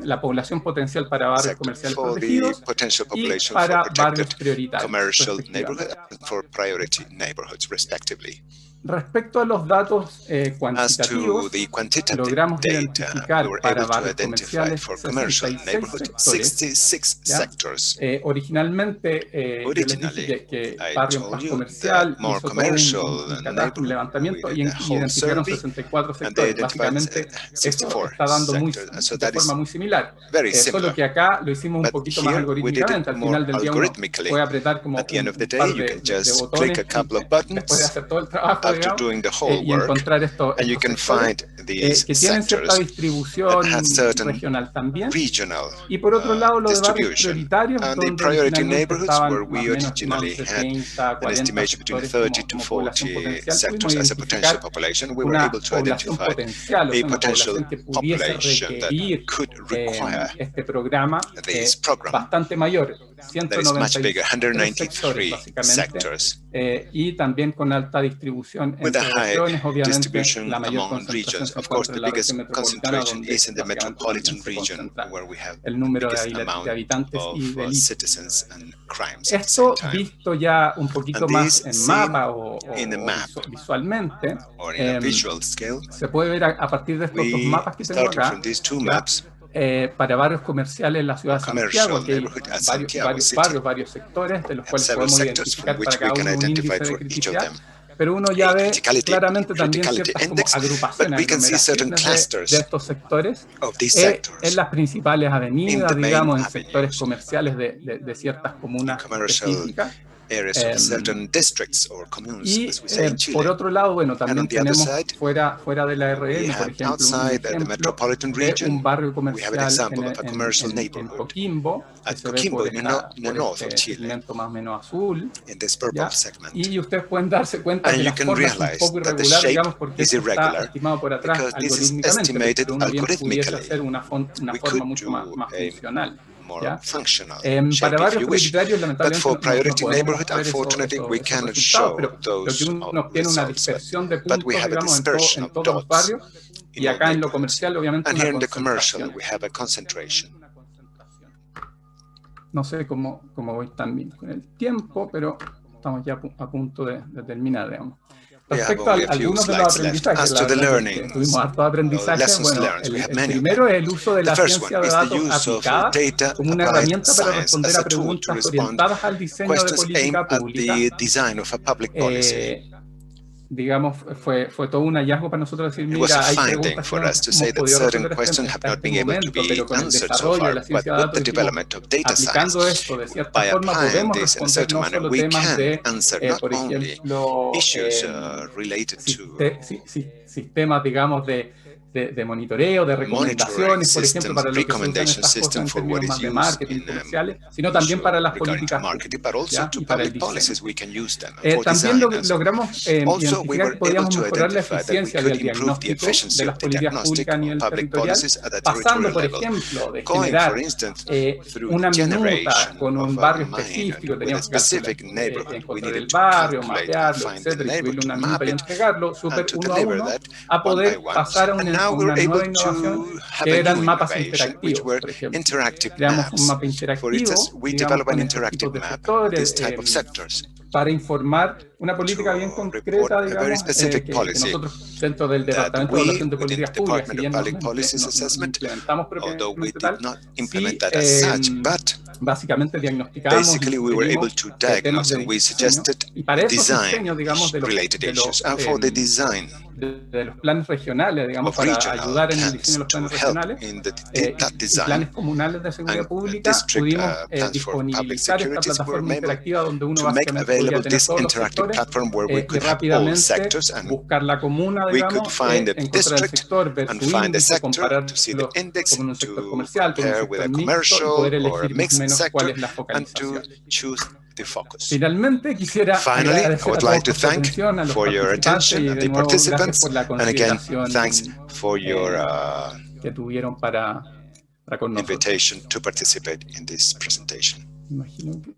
[SPEAKER 2] la población potencial para barrios
[SPEAKER 3] sector
[SPEAKER 2] comerciales
[SPEAKER 3] for the
[SPEAKER 2] protegidos
[SPEAKER 3] potential
[SPEAKER 2] y
[SPEAKER 3] population for
[SPEAKER 2] para
[SPEAKER 3] protected
[SPEAKER 2] barrios prioritarios,
[SPEAKER 3] commercial
[SPEAKER 2] respectivamente.
[SPEAKER 3] neighborhood and for priority neighborhoods, respectively.
[SPEAKER 2] Respecto a los datos
[SPEAKER 3] As to
[SPEAKER 2] cuantitativos,
[SPEAKER 3] the quantitative
[SPEAKER 2] logramos
[SPEAKER 3] data,
[SPEAKER 2] identificar
[SPEAKER 3] we were
[SPEAKER 2] para
[SPEAKER 3] able to
[SPEAKER 2] barrios
[SPEAKER 3] identify
[SPEAKER 2] comerciales
[SPEAKER 3] for commercial
[SPEAKER 2] 66
[SPEAKER 3] neighborhood
[SPEAKER 2] sectores.
[SPEAKER 3] 66
[SPEAKER 2] ¿Ya?
[SPEAKER 3] sectors.
[SPEAKER 2] Originalmente yo les
[SPEAKER 3] Originally,
[SPEAKER 2] dije que
[SPEAKER 3] I
[SPEAKER 2] barrio
[SPEAKER 3] told
[SPEAKER 2] más
[SPEAKER 3] you
[SPEAKER 2] comercial
[SPEAKER 3] that more
[SPEAKER 2] hizo todo
[SPEAKER 3] commercial
[SPEAKER 2] un catastro, un
[SPEAKER 3] neighborhood,
[SPEAKER 2] levantamiento
[SPEAKER 3] we
[SPEAKER 2] y
[SPEAKER 3] did a whole
[SPEAKER 2] identificaron
[SPEAKER 3] survey,
[SPEAKER 2] 64
[SPEAKER 3] and they
[SPEAKER 2] sectores.
[SPEAKER 3] identified
[SPEAKER 2] Básicamente eso
[SPEAKER 3] 64
[SPEAKER 2] está dando
[SPEAKER 3] sectors. So
[SPEAKER 2] de
[SPEAKER 3] that is
[SPEAKER 2] forma muy similar.
[SPEAKER 3] very
[SPEAKER 2] Solo
[SPEAKER 3] similar.
[SPEAKER 2] que acá lo hicimos un
[SPEAKER 3] But
[SPEAKER 2] poquito más
[SPEAKER 3] here we did
[SPEAKER 2] algorítmicamente.
[SPEAKER 3] it
[SPEAKER 2] Al
[SPEAKER 3] more
[SPEAKER 2] final del día uno
[SPEAKER 3] algorithmically.
[SPEAKER 2] puede apretar como
[SPEAKER 3] At the end of the
[SPEAKER 2] un
[SPEAKER 3] day,
[SPEAKER 2] par
[SPEAKER 3] you
[SPEAKER 2] de
[SPEAKER 3] can just
[SPEAKER 2] botones
[SPEAKER 3] click a couple of
[SPEAKER 2] después de
[SPEAKER 3] buttons
[SPEAKER 2] hacer todo el trabajo,
[SPEAKER 3] after
[SPEAKER 2] digamos,
[SPEAKER 3] doing the whole
[SPEAKER 2] y
[SPEAKER 3] work,
[SPEAKER 2] encontrar estos
[SPEAKER 3] and you can
[SPEAKER 2] sectores
[SPEAKER 3] find these
[SPEAKER 2] que tienen cierta
[SPEAKER 3] sectors
[SPEAKER 2] distribución
[SPEAKER 3] that had certain
[SPEAKER 2] regional también.
[SPEAKER 3] regional
[SPEAKER 2] Y por otro lado, lo de barrios
[SPEAKER 3] distribution.
[SPEAKER 2] prioritarios,
[SPEAKER 3] And the
[SPEAKER 2] donde
[SPEAKER 3] priority
[SPEAKER 2] originalmente
[SPEAKER 3] neighborhoods
[SPEAKER 2] estaban
[SPEAKER 3] where
[SPEAKER 2] más
[SPEAKER 3] we
[SPEAKER 2] o menos estimados
[SPEAKER 3] originally
[SPEAKER 2] entre
[SPEAKER 3] had
[SPEAKER 2] 30 a
[SPEAKER 3] an
[SPEAKER 2] 40
[SPEAKER 3] estimation between
[SPEAKER 2] sectores
[SPEAKER 3] 30 to
[SPEAKER 2] como población
[SPEAKER 3] 40
[SPEAKER 2] potencial,
[SPEAKER 3] sectors
[SPEAKER 2] pudimos
[SPEAKER 3] as a potential
[SPEAKER 2] identificar
[SPEAKER 3] population. We were
[SPEAKER 2] una
[SPEAKER 3] able to
[SPEAKER 2] población
[SPEAKER 3] identify
[SPEAKER 2] potencial, o
[SPEAKER 3] a
[SPEAKER 2] sea, una
[SPEAKER 3] potential
[SPEAKER 2] población que pudiese
[SPEAKER 3] population that
[SPEAKER 2] requerir
[SPEAKER 3] could require
[SPEAKER 2] este programa
[SPEAKER 3] this program.
[SPEAKER 2] bastante mayor.
[SPEAKER 3] that is much bigger,
[SPEAKER 2] 193
[SPEAKER 3] 193 sectors,
[SPEAKER 2] y también con alta distribución
[SPEAKER 3] with a
[SPEAKER 2] entre
[SPEAKER 3] high
[SPEAKER 2] regiones, obviamente
[SPEAKER 3] distribution
[SPEAKER 2] la mayor
[SPEAKER 3] among
[SPEAKER 2] concentración
[SPEAKER 3] regions.
[SPEAKER 2] se
[SPEAKER 3] Of course,
[SPEAKER 2] encuentra
[SPEAKER 3] the
[SPEAKER 2] en la
[SPEAKER 3] biggest
[SPEAKER 2] región metropolitana,
[SPEAKER 3] concentration
[SPEAKER 2] donde
[SPEAKER 3] is in the
[SPEAKER 2] básicamente
[SPEAKER 3] metropolitan
[SPEAKER 2] también se
[SPEAKER 3] region,
[SPEAKER 2] concentra
[SPEAKER 3] where we have
[SPEAKER 2] el
[SPEAKER 3] the
[SPEAKER 2] número
[SPEAKER 3] biggest
[SPEAKER 2] de
[SPEAKER 3] amount
[SPEAKER 2] habitantes y
[SPEAKER 3] of
[SPEAKER 2] delitos.
[SPEAKER 3] citizens and crimes at the same
[SPEAKER 2] Esto
[SPEAKER 3] time.
[SPEAKER 2] visto ya un poquito
[SPEAKER 3] And
[SPEAKER 2] más
[SPEAKER 3] this
[SPEAKER 2] en
[SPEAKER 3] seen
[SPEAKER 2] mapa o
[SPEAKER 3] in a map
[SPEAKER 2] visualmente,
[SPEAKER 3] or in a visual scale,
[SPEAKER 2] se puede ver a partir de estos dos
[SPEAKER 3] we
[SPEAKER 2] mapas que tengo
[SPEAKER 3] started
[SPEAKER 2] acá,
[SPEAKER 3] from these two
[SPEAKER 2] ¿ya?
[SPEAKER 3] maps
[SPEAKER 2] Para barrios comerciales en la ciudad
[SPEAKER 3] for
[SPEAKER 2] de Santiago,
[SPEAKER 3] commercial
[SPEAKER 2] que hay
[SPEAKER 3] neighborhood at Santiago
[SPEAKER 2] varios
[SPEAKER 3] City.
[SPEAKER 2] barrios, varios sectores, de los
[SPEAKER 3] We have
[SPEAKER 2] cuales
[SPEAKER 3] several
[SPEAKER 2] podemos
[SPEAKER 3] sectors from
[SPEAKER 2] identificar para
[SPEAKER 3] which we
[SPEAKER 2] cada
[SPEAKER 3] can
[SPEAKER 2] uno un
[SPEAKER 3] identify
[SPEAKER 2] índice de
[SPEAKER 3] for each of
[SPEAKER 2] criticidad,
[SPEAKER 3] them
[SPEAKER 2] pero uno ya
[SPEAKER 3] a
[SPEAKER 2] ve claramente también
[SPEAKER 3] criticality
[SPEAKER 2] ciertas como
[SPEAKER 3] index, but
[SPEAKER 2] agrupaciones,
[SPEAKER 3] we can see certain
[SPEAKER 2] aglomeraciones de
[SPEAKER 3] clusters
[SPEAKER 2] estos sectores
[SPEAKER 3] of these
[SPEAKER 2] en
[SPEAKER 3] sectors
[SPEAKER 2] las principales
[SPEAKER 3] in
[SPEAKER 2] avenidas,
[SPEAKER 3] the main
[SPEAKER 2] digamos, en sectores
[SPEAKER 3] avenues,
[SPEAKER 2] comerciales de ciertas
[SPEAKER 3] in
[SPEAKER 2] comunas
[SPEAKER 3] commercial
[SPEAKER 2] específicas.
[SPEAKER 3] areas of certain districts or communes,
[SPEAKER 2] Y
[SPEAKER 3] as we say in
[SPEAKER 2] por
[SPEAKER 3] Chile.
[SPEAKER 2] otro lado, bueno,
[SPEAKER 3] And
[SPEAKER 2] también
[SPEAKER 3] on the other
[SPEAKER 2] tenemos
[SPEAKER 3] side,
[SPEAKER 2] fuera de la
[SPEAKER 3] we
[SPEAKER 2] RM, por
[SPEAKER 3] have
[SPEAKER 2] ejemplo, un
[SPEAKER 3] outside the
[SPEAKER 2] ejemplo
[SPEAKER 3] metropolitan
[SPEAKER 2] de un
[SPEAKER 3] region,
[SPEAKER 2] barrio
[SPEAKER 3] we have an
[SPEAKER 2] comercial
[SPEAKER 3] example of a commercial
[SPEAKER 2] en
[SPEAKER 3] neighborhood
[SPEAKER 2] Coquimbo, que
[SPEAKER 3] at
[SPEAKER 2] se ve
[SPEAKER 3] Coquimbo
[SPEAKER 2] por,
[SPEAKER 3] in the north of
[SPEAKER 2] este
[SPEAKER 3] Chile,
[SPEAKER 2] segmento más o menos azul,
[SPEAKER 3] in this purple
[SPEAKER 2] ¿ya?
[SPEAKER 3] segment.
[SPEAKER 2] Y ustedes pueden darse cuenta
[SPEAKER 3] And
[SPEAKER 2] que
[SPEAKER 3] you
[SPEAKER 2] la
[SPEAKER 3] can
[SPEAKER 2] forma es un
[SPEAKER 3] realize
[SPEAKER 2] poco
[SPEAKER 3] that the
[SPEAKER 2] irregular,
[SPEAKER 3] shape
[SPEAKER 2] digamos, porque
[SPEAKER 3] is
[SPEAKER 2] esto está
[SPEAKER 3] irregular
[SPEAKER 2] estimado por atrás
[SPEAKER 3] because this is
[SPEAKER 2] algorítmicamente,
[SPEAKER 3] estimated
[SPEAKER 2] pero uno bien pudiese
[SPEAKER 3] algorithmically.
[SPEAKER 2] hacer una
[SPEAKER 3] We
[SPEAKER 2] forma
[SPEAKER 3] could
[SPEAKER 2] mucho
[SPEAKER 3] do
[SPEAKER 2] más
[SPEAKER 3] a
[SPEAKER 2] funcional.
[SPEAKER 3] more
[SPEAKER 2] ¿Ya?
[SPEAKER 3] functional
[SPEAKER 2] Para
[SPEAKER 3] shape if
[SPEAKER 2] barrios
[SPEAKER 3] you wish.
[SPEAKER 2] prioritarios,
[SPEAKER 3] But
[SPEAKER 2] lamentablemente,
[SPEAKER 3] for
[SPEAKER 2] no
[SPEAKER 3] priority
[SPEAKER 2] podemos
[SPEAKER 3] neighborhood,
[SPEAKER 2] mostrar
[SPEAKER 3] unfortunately, we
[SPEAKER 2] esos
[SPEAKER 3] cannot
[SPEAKER 2] resultados,
[SPEAKER 3] show
[SPEAKER 2] pero lo que
[SPEAKER 3] those
[SPEAKER 2] uno obtiene es una
[SPEAKER 3] results.
[SPEAKER 2] dispersión de
[SPEAKER 3] But we
[SPEAKER 2] puntos,
[SPEAKER 3] have a
[SPEAKER 2] digamos,
[SPEAKER 3] dispersion
[SPEAKER 2] en
[SPEAKER 3] of
[SPEAKER 2] todos los
[SPEAKER 3] dots
[SPEAKER 2] barrios,
[SPEAKER 3] in
[SPEAKER 2] y
[SPEAKER 3] all
[SPEAKER 2] acá en lo
[SPEAKER 3] neighborhoods.
[SPEAKER 2] comercial, obviamente,
[SPEAKER 3] And
[SPEAKER 2] una
[SPEAKER 3] here in the commercial,
[SPEAKER 2] concentración.
[SPEAKER 3] we have a concentration.
[SPEAKER 2] No sé cómo voy también con el tiempo, pero estamos ya a punto de terminar, digamos.
[SPEAKER 3] We have
[SPEAKER 2] Respecto a
[SPEAKER 3] only a few
[SPEAKER 2] algunos de los
[SPEAKER 3] slides left.
[SPEAKER 2] aprendizajes,
[SPEAKER 3] As
[SPEAKER 2] la
[SPEAKER 3] to the
[SPEAKER 2] verdad que
[SPEAKER 3] learnings,
[SPEAKER 2] tuvimos hartos aprendizajes.
[SPEAKER 3] lessons
[SPEAKER 2] Bueno,
[SPEAKER 3] learned, we have
[SPEAKER 2] el
[SPEAKER 3] many of
[SPEAKER 2] primero
[SPEAKER 3] them.
[SPEAKER 2] es el uso de
[SPEAKER 3] The
[SPEAKER 2] la
[SPEAKER 3] first
[SPEAKER 2] ciencia
[SPEAKER 3] one
[SPEAKER 2] de
[SPEAKER 3] is the
[SPEAKER 2] datos
[SPEAKER 3] use of
[SPEAKER 2] aplicada
[SPEAKER 3] data
[SPEAKER 2] como una
[SPEAKER 3] applied
[SPEAKER 2] herramienta para
[SPEAKER 3] science
[SPEAKER 2] responder
[SPEAKER 3] as
[SPEAKER 2] a
[SPEAKER 3] a tool to
[SPEAKER 2] preguntas
[SPEAKER 3] respond
[SPEAKER 2] orientadas al diseño de
[SPEAKER 3] questions aimed
[SPEAKER 2] política
[SPEAKER 3] at
[SPEAKER 2] pública.
[SPEAKER 3] the design of a public policy.
[SPEAKER 2] Digamos, fue todo un hallazgo para nosotros decir,
[SPEAKER 3] It was a
[SPEAKER 2] mira, hay
[SPEAKER 3] finding
[SPEAKER 2] preguntas que
[SPEAKER 3] for
[SPEAKER 2] no
[SPEAKER 3] us to
[SPEAKER 2] hemos
[SPEAKER 3] say that
[SPEAKER 2] podido
[SPEAKER 3] certain
[SPEAKER 2] resolver
[SPEAKER 3] questions have
[SPEAKER 2] hasta
[SPEAKER 3] not
[SPEAKER 2] este
[SPEAKER 3] been able to
[SPEAKER 2] momento,
[SPEAKER 3] be
[SPEAKER 2] pero con el
[SPEAKER 3] answered so
[SPEAKER 2] desarrollo de
[SPEAKER 3] far,
[SPEAKER 2] la
[SPEAKER 3] but
[SPEAKER 2] ciencia de
[SPEAKER 3] with
[SPEAKER 2] datos,
[SPEAKER 3] the
[SPEAKER 2] dijimos,
[SPEAKER 3] development of data
[SPEAKER 2] aplicando
[SPEAKER 3] science,
[SPEAKER 2] esto de cierta
[SPEAKER 3] by
[SPEAKER 2] forma,
[SPEAKER 3] applying
[SPEAKER 2] podemos
[SPEAKER 3] this in a
[SPEAKER 2] responder
[SPEAKER 3] certain
[SPEAKER 2] no
[SPEAKER 3] manner,
[SPEAKER 2] solo
[SPEAKER 3] we
[SPEAKER 2] temas
[SPEAKER 3] can
[SPEAKER 2] de,
[SPEAKER 3] answer not
[SPEAKER 2] por
[SPEAKER 3] only
[SPEAKER 2] ejemplo,
[SPEAKER 3] issues related to
[SPEAKER 2] sistemas, digamos, de monitoreo, de
[SPEAKER 3] monitoring
[SPEAKER 2] recomendaciones, por ejemplo,
[SPEAKER 3] systems,
[SPEAKER 2] para lo que se usan
[SPEAKER 3] recommendation
[SPEAKER 2] estas cosas
[SPEAKER 3] system
[SPEAKER 2] en
[SPEAKER 3] for what
[SPEAKER 2] términos más
[SPEAKER 3] is
[SPEAKER 2] de
[SPEAKER 3] used
[SPEAKER 2] marketing
[SPEAKER 3] in
[SPEAKER 2] comerciales, sino también
[SPEAKER 3] issue
[SPEAKER 2] para las
[SPEAKER 3] regarding to
[SPEAKER 2] políticas
[SPEAKER 3] marketing,
[SPEAKER 2] públicas,
[SPEAKER 3] but also
[SPEAKER 2] ¿ya?
[SPEAKER 3] to
[SPEAKER 2] Y para el
[SPEAKER 3] public
[SPEAKER 2] diseño.
[SPEAKER 3] policies. We can use them for
[SPEAKER 2] También
[SPEAKER 3] design. And so
[SPEAKER 2] logramos
[SPEAKER 3] also, we
[SPEAKER 2] identificar
[SPEAKER 3] were
[SPEAKER 2] que
[SPEAKER 3] able
[SPEAKER 2] podíamos
[SPEAKER 3] to
[SPEAKER 2] mejorar la
[SPEAKER 3] identify that we
[SPEAKER 2] eficiencia
[SPEAKER 3] could
[SPEAKER 2] del
[SPEAKER 3] improve the
[SPEAKER 2] diagnóstico
[SPEAKER 3] efficiency
[SPEAKER 2] de
[SPEAKER 3] of
[SPEAKER 2] las
[SPEAKER 3] the
[SPEAKER 2] políticas
[SPEAKER 3] diagnostic
[SPEAKER 2] públicas a
[SPEAKER 3] of
[SPEAKER 2] nivel
[SPEAKER 3] public
[SPEAKER 2] territorial,
[SPEAKER 3] policies at a
[SPEAKER 2] pasando,
[SPEAKER 3] territorial
[SPEAKER 2] por
[SPEAKER 3] level,
[SPEAKER 2] ejemplo, de
[SPEAKER 3] going, for
[SPEAKER 2] generar
[SPEAKER 3] instance, through
[SPEAKER 2] una
[SPEAKER 3] the
[SPEAKER 2] minuta
[SPEAKER 3] generation
[SPEAKER 2] con un
[SPEAKER 3] of a
[SPEAKER 2] barrio
[SPEAKER 3] minute
[SPEAKER 2] específico,
[SPEAKER 3] with a
[SPEAKER 2] teníamos que calcular,
[SPEAKER 3] specific neighborhood. We
[SPEAKER 2] encontrar
[SPEAKER 3] needed
[SPEAKER 2] el
[SPEAKER 3] to
[SPEAKER 2] barrio,
[SPEAKER 3] calculate and
[SPEAKER 2] mapearlo,
[SPEAKER 3] find the
[SPEAKER 2] etcétera, y
[SPEAKER 3] neighbor,
[SPEAKER 2] subirle
[SPEAKER 3] to
[SPEAKER 2] una
[SPEAKER 3] map
[SPEAKER 2] minuta y
[SPEAKER 3] it,
[SPEAKER 2] entregarlo
[SPEAKER 3] and
[SPEAKER 2] súper
[SPEAKER 3] to
[SPEAKER 2] uno a
[SPEAKER 3] deliver
[SPEAKER 2] uno,
[SPEAKER 3] that
[SPEAKER 2] a
[SPEAKER 3] one by
[SPEAKER 2] poder
[SPEAKER 3] one.
[SPEAKER 2] pasar a
[SPEAKER 3] And now
[SPEAKER 2] una
[SPEAKER 3] we're able
[SPEAKER 2] nueva innovación
[SPEAKER 3] to have
[SPEAKER 2] que
[SPEAKER 3] a
[SPEAKER 2] eran
[SPEAKER 3] new
[SPEAKER 2] mapas
[SPEAKER 3] innovation, which
[SPEAKER 2] interactivos,
[SPEAKER 3] were
[SPEAKER 2] por ejemplo.
[SPEAKER 3] interactive
[SPEAKER 2] Creamos un
[SPEAKER 3] maps.
[SPEAKER 2] mapa
[SPEAKER 3] For instance,
[SPEAKER 2] interactivo,
[SPEAKER 3] we
[SPEAKER 2] digamos,
[SPEAKER 3] develop an
[SPEAKER 2] con estos
[SPEAKER 3] interactive
[SPEAKER 2] tipos de
[SPEAKER 3] map,
[SPEAKER 2] sectores,
[SPEAKER 3] this type of sectors,
[SPEAKER 2] para informar una política bien
[SPEAKER 3] to report
[SPEAKER 2] concreta,
[SPEAKER 3] a very
[SPEAKER 2] digamos,
[SPEAKER 3] specific
[SPEAKER 2] que
[SPEAKER 3] policy
[SPEAKER 2] nosotros dentro del
[SPEAKER 3] that
[SPEAKER 2] Departamento de
[SPEAKER 3] we,
[SPEAKER 2] Evaluación de
[SPEAKER 3] within the
[SPEAKER 2] Políticas Públicas, si
[SPEAKER 3] Department of
[SPEAKER 2] bien
[SPEAKER 3] Public Policies
[SPEAKER 2] no
[SPEAKER 3] Assessment,
[SPEAKER 2] implementamos
[SPEAKER 3] although we
[SPEAKER 2] propiamente
[SPEAKER 3] did
[SPEAKER 2] tal,
[SPEAKER 3] not implement
[SPEAKER 2] sí,
[SPEAKER 3] that as such, but
[SPEAKER 2] básicamente diagnosticamos y
[SPEAKER 3] basically we were able
[SPEAKER 2] sugerimos
[SPEAKER 3] to
[SPEAKER 2] temas
[SPEAKER 3] diagnose
[SPEAKER 2] de
[SPEAKER 3] and we
[SPEAKER 2] diseño,
[SPEAKER 3] suggested
[SPEAKER 2] y para esos
[SPEAKER 3] design
[SPEAKER 2] diseños, digamos,
[SPEAKER 3] related issues. And for the design
[SPEAKER 2] de los planes regionales, digamos,
[SPEAKER 3] of
[SPEAKER 2] para
[SPEAKER 3] regional
[SPEAKER 2] ayudar en el diseño
[SPEAKER 3] plans
[SPEAKER 2] de los
[SPEAKER 3] to
[SPEAKER 2] planes
[SPEAKER 3] help
[SPEAKER 2] regionales
[SPEAKER 3] in that
[SPEAKER 2] y
[SPEAKER 3] design
[SPEAKER 2] planes comunales de seguridad
[SPEAKER 3] and
[SPEAKER 2] pública,
[SPEAKER 3] district
[SPEAKER 2] pudimos
[SPEAKER 3] plans for public
[SPEAKER 2] disponibilizar esta
[SPEAKER 3] securities, we were
[SPEAKER 2] plataforma
[SPEAKER 3] able
[SPEAKER 2] interactiva donde uno
[SPEAKER 3] to make
[SPEAKER 2] básicamente podía
[SPEAKER 3] available
[SPEAKER 2] tener
[SPEAKER 3] this
[SPEAKER 2] todos los
[SPEAKER 3] interactive
[SPEAKER 2] sectores
[SPEAKER 3] platform where we
[SPEAKER 2] y
[SPEAKER 3] could have all
[SPEAKER 2] rápidamente
[SPEAKER 3] sectors, and
[SPEAKER 2] buscar la comuna,
[SPEAKER 3] we could
[SPEAKER 2] digamos,
[SPEAKER 3] find the
[SPEAKER 2] encontrar el
[SPEAKER 3] district
[SPEAKER 2] sector, ver
[SPEAKER 3] and
[SPEAKER 2] su
[SPEAKER 3] find the
[SPEAKER 2] índice,
[SPEAKER 3] sector to see the
[SPEAKER 2] compararlo
[SPEAKER 3] index,
[SPEAKER 2] con un sector
[SPEAKER 3] to
[SPEAKER 2] comercial, con un
[SPEAKER 3] compare with
[SPEAKER 2] sector
[SPEAKER 3] a
[SPEAKER 2] mixto y
[SPEAKER 3] commercial
[SPEAKER 2] poder
[SPEAKER 3] or a
[SPEAKER 2] elegir más o
[SPEAKER 3] mixed
[SPEAKER 2] menos cuál
[SPEAKER 3] sector,
[SPEAKER 2] es la
[SPEAKER 3] and to
[SPEAKER 2] focalización.
[SPEAKER 3] choose the focus.
[SPEAKER 2] Finalmente, quisiera
[SPEAKER 3] Finally, I
[SPEAKER 2] agradecer a
[SPEAKER 3] would
[SPEAKER 2] todos
[SPEAKER 3] like to
[SPEAKER 2] por su
[SPEAKER 3] thank
[SPEAKER 2] atención, a los
[SPEAKER 3] for your
[SPEAKER 2] participantes
[SPEAKER 3] attention
[SPEAKER 2] y
[SPEAKER 3] and
[SPEAKER 2] de
[SPEAKER 3] the
[SPEAKER 2] nuevo gracias
[SPEAKER 3] participants,
[SPEAKER 2] por la
[SPEAKER 3] and again,
[SPEAKER 2] consideración
[SPEAKER 3] thanks for your
[SPEAKER 2] que tuvieron para con nosotros.
[SPEAKER 3] invitation to participate in this presentation.
[SPEAKER 2] Imagino que...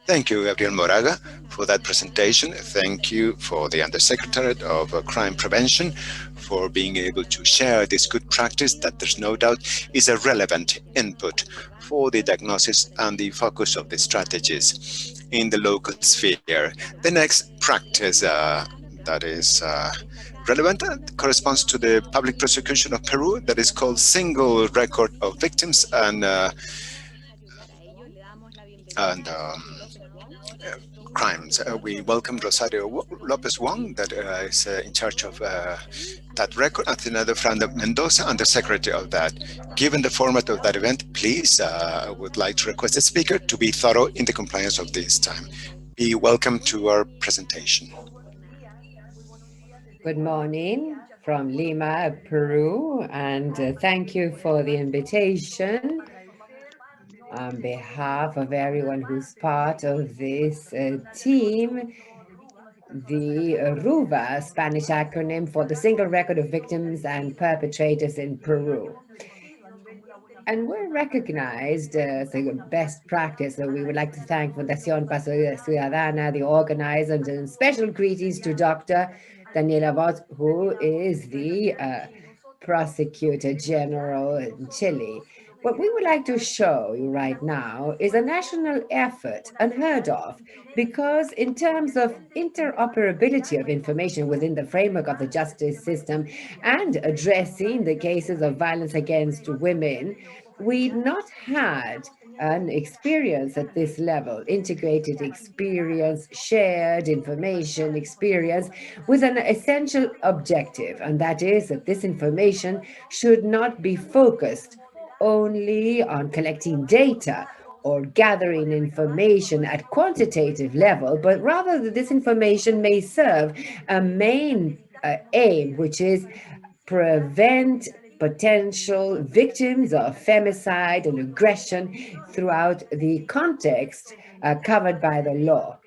[SPEAKER 3] Thank you, Gabriel Moraga, for that presentation. Thank you for the Undersecretary of Crime Prevention for being able to share this good practice that there's no doubt is a relevant input for the diagnosis and the focus of the strategies in the local sphere. The next practice that is relevant corresponds to the public prosecution of Peru that is called single record of victims and crimes. We welcome Rosario Lopez Wong, that is in charge of that record, and Fernando Franda Mendoza, Undersecretary of that. Given the format of that event, please, I would like to request the speaker to be thorough in the compliance of this time. Be welcome to our presentation.
[SPEAKER 1] Good morning from Lima, Peru, and thank you for the invitation. On behalf of everyone who's part of this team, the RUVA, Spanish acronym for the Single Record of Victims and Perpetrators in Peru. And we're recognized as a best practice. So we would like to thank Fundación Paz Ciudadana, the organizers, and special greetings to Dr. Daniela Vaz, who is the Prosecutor General in Chile. What we would like to show you right now is a national effort unheard of, because in terms of interoperability of information within the framework of the justice system and addressing the cases of violence against women, we've not had an experience at this level, integrated experience, shared information experience, with an essential objective, and that is that this information should not be focused only on collecting data or gathering information at quantitative level, but rather that this information may serve a main aim, which is prevent potential victims of femicide and aggression throughout the context covered by the law.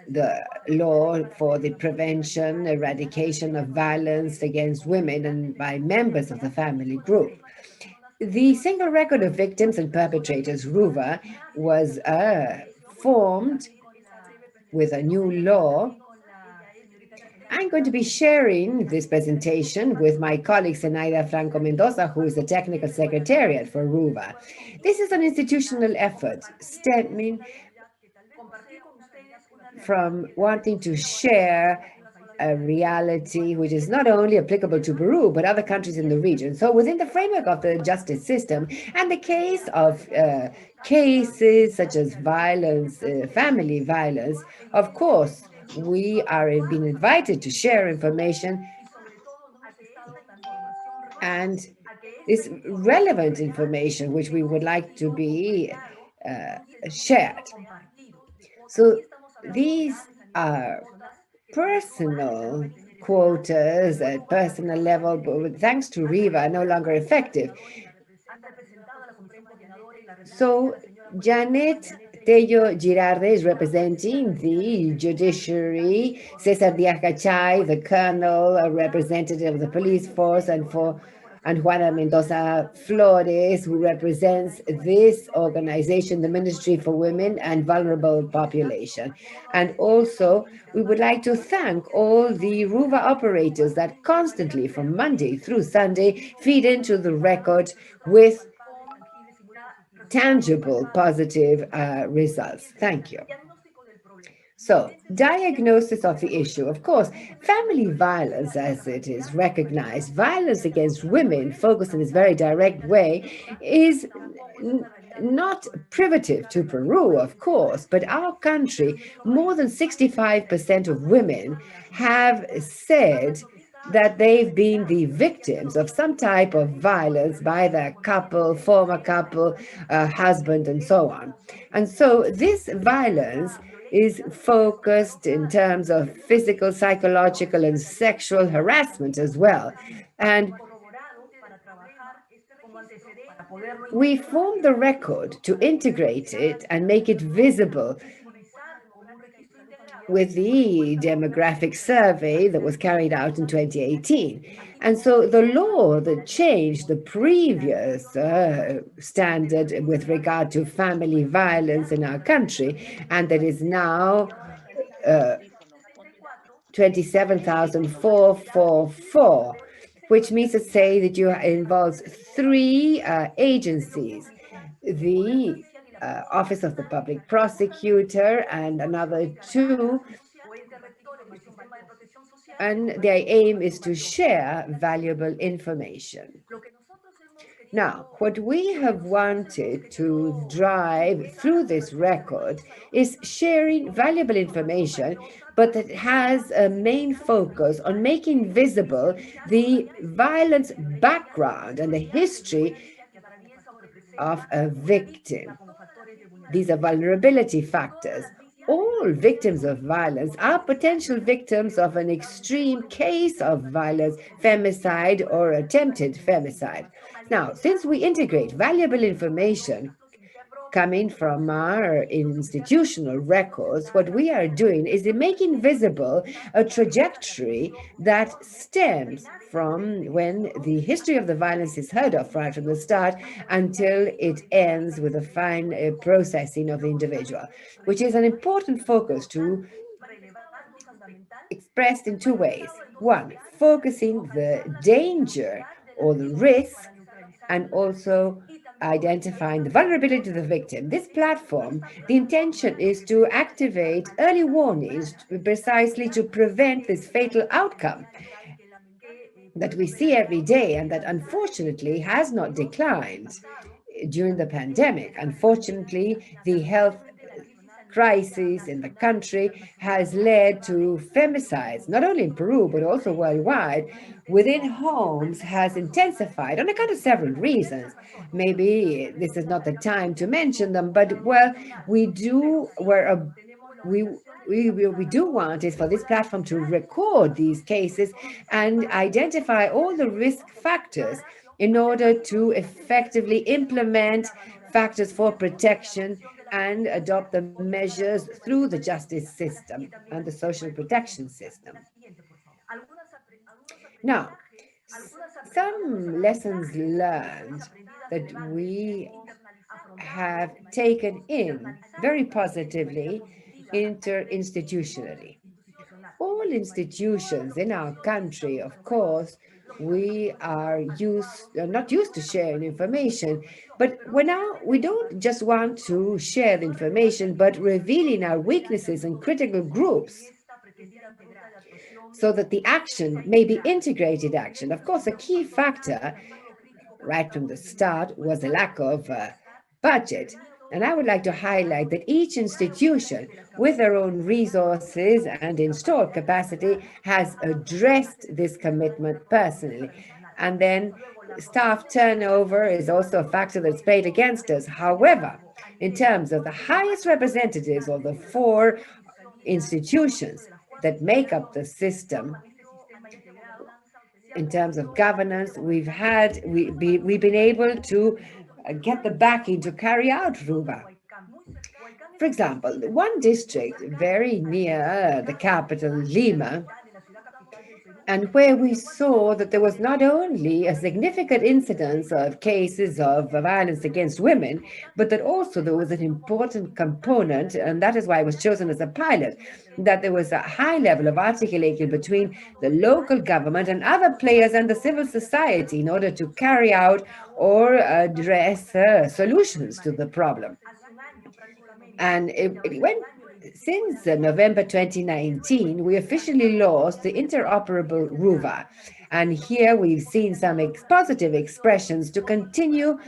[SPEAKER 1] The law for the prevention, eradication of violence against women and by members of the family group. The single record of victims and perpetrators, RUVA, was formed with a new law. I'm going to be sharing this presentation with my colleague Zenaida Franco Mendoza, who is the technical secretariat for RUVA. This is an institutional effort stemming from wanting to share a reality which is not only applicable to Peru, but other countries in the region. So within the framework of the justice system and the case of cases such as violence, family violence, of course, we are being invited to share information, and this relevant information which we would like to be shared. So these are personal quotas at personal level, but thanks to RIVA, are no longer effective. So Janet Tello Girarde is representing the judiciary, Cesar Diaz Cachay, the colonel, a representative of the police force, and Juana Mendoza Flores, who represents this organization, the Ministry for Women and Vulnerable Population. And also, we would like to thank all the RUVA operators that constantly, from Monday through Sunday, feed into the record with tangible, positive results. Thank you. So, diagnosis of the issue. Of course, family violence, as it is recognized, violence against women, focused in this very direct way, is not privative to Peru, of course, but our country, more than 65% of women have said that they've been the victims of some type of violence by their couple, former couple, husband, and so on. And so this violence is focused in terms of physical, psychological, and sexual harassment as well. And we formed the record to integrate it and make it visible with the demographic survey that was carried out in 2018. And so the law that changed the previous standard with regard to family violence in our country, and that is now 27,444, which means to say that you involves three agencies: the Office of the Public Prosecutor and another two, and their aim is to share valuable information. Now, what we have wanted to drive through this record is sharing valuable information, but that has a main focus on making visible the violence background and the history of a victim. These are vulnerability factors. All victims of violence are potential victims of an extreme case of violence, femicide, or attempted femicide. Now, since we integrate valuable information coming from our institutional records, what we are doing is making visible a trajectory that stems from when the history of the violence is heard of right from the start until it ends with a fine processing of the individual, which is an important focus to expressed in two ways. One, focusing the danger or the risk, and also identifying the vulnerability of the victim. This platform, the intention is to activate early warnings precisely to prevent this fatal outcome that we see every day and that unfortunately has not declined during the pandemic. Unfortunately, the health crisis in the country has led to femicides, not only in Peru, but also worldwide, within homes has intensified on account of several reasons. Maybe this is not the time to mention them, but well, we do we do want is for this platform to record these cases and identify all the risk factors in order to effectively implement factors for protection and adopt the measures through the justice system and the social protection system. Now, some lessons learned that we have taken in very positively interinstitutionally. All institutions in our country, of course, we are not used to sharing information, but we don't just want to share the information, but revealing our weaknesses and critical groups so that the action may be integrated action. Of course, a key factor right from the start was the lack of budget. And I would like to highlight that each institution, with their own resources and installed capacity, has addressed this commitment personally. And then staff turnover is also a factor that's played against us. However, in terms of the highest representatives of the four institutions that make up the system, in terms of governance, we've been able to get the backing to carry out RUVA. For example, one district very near the capital, Lima, and where we saw that there was not only a significant incidence of cases of violence against women, but that also there was an important component, and that is why it was chosen as a pilot, that there was a high level of articulation between the local government and other players and the civil society in order to carry out or address solutions to the problem. And it went since November 2019, we officially launched the interoperable RUVA. And here we've seen some positive expressions to continue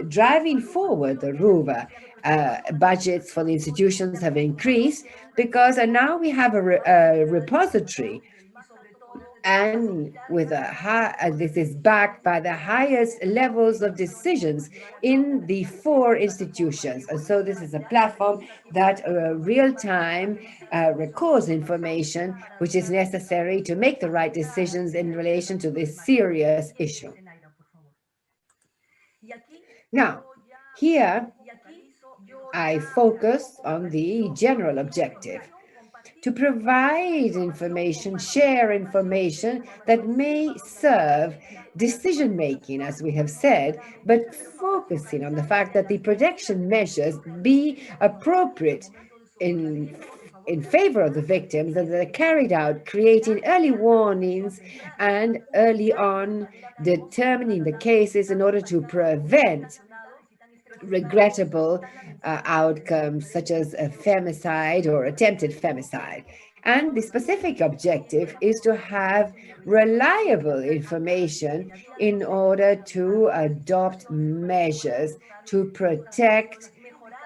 [SPEAKER 1] driving forward the RUVA. Budgets for the institutions have increased because now we have a repository, and with this is backed by the highest levels of decisions in the four institutions. And so this is a platform that real-time records information which is necessary to make the right decisions in relation to this serious issue. Now, here I focus on the general objective: to provide information, share information that may serve decision-making, as we have said, but focusing on the fact that the protection measures be appropriate in favor of the victims, and they're carried out, creating early warnings and early on determining the cases in order to prevent regrettable outcomes such as a femicide or attempted femicide. And the specific objective is to have reliable information in order to adopt measures to protect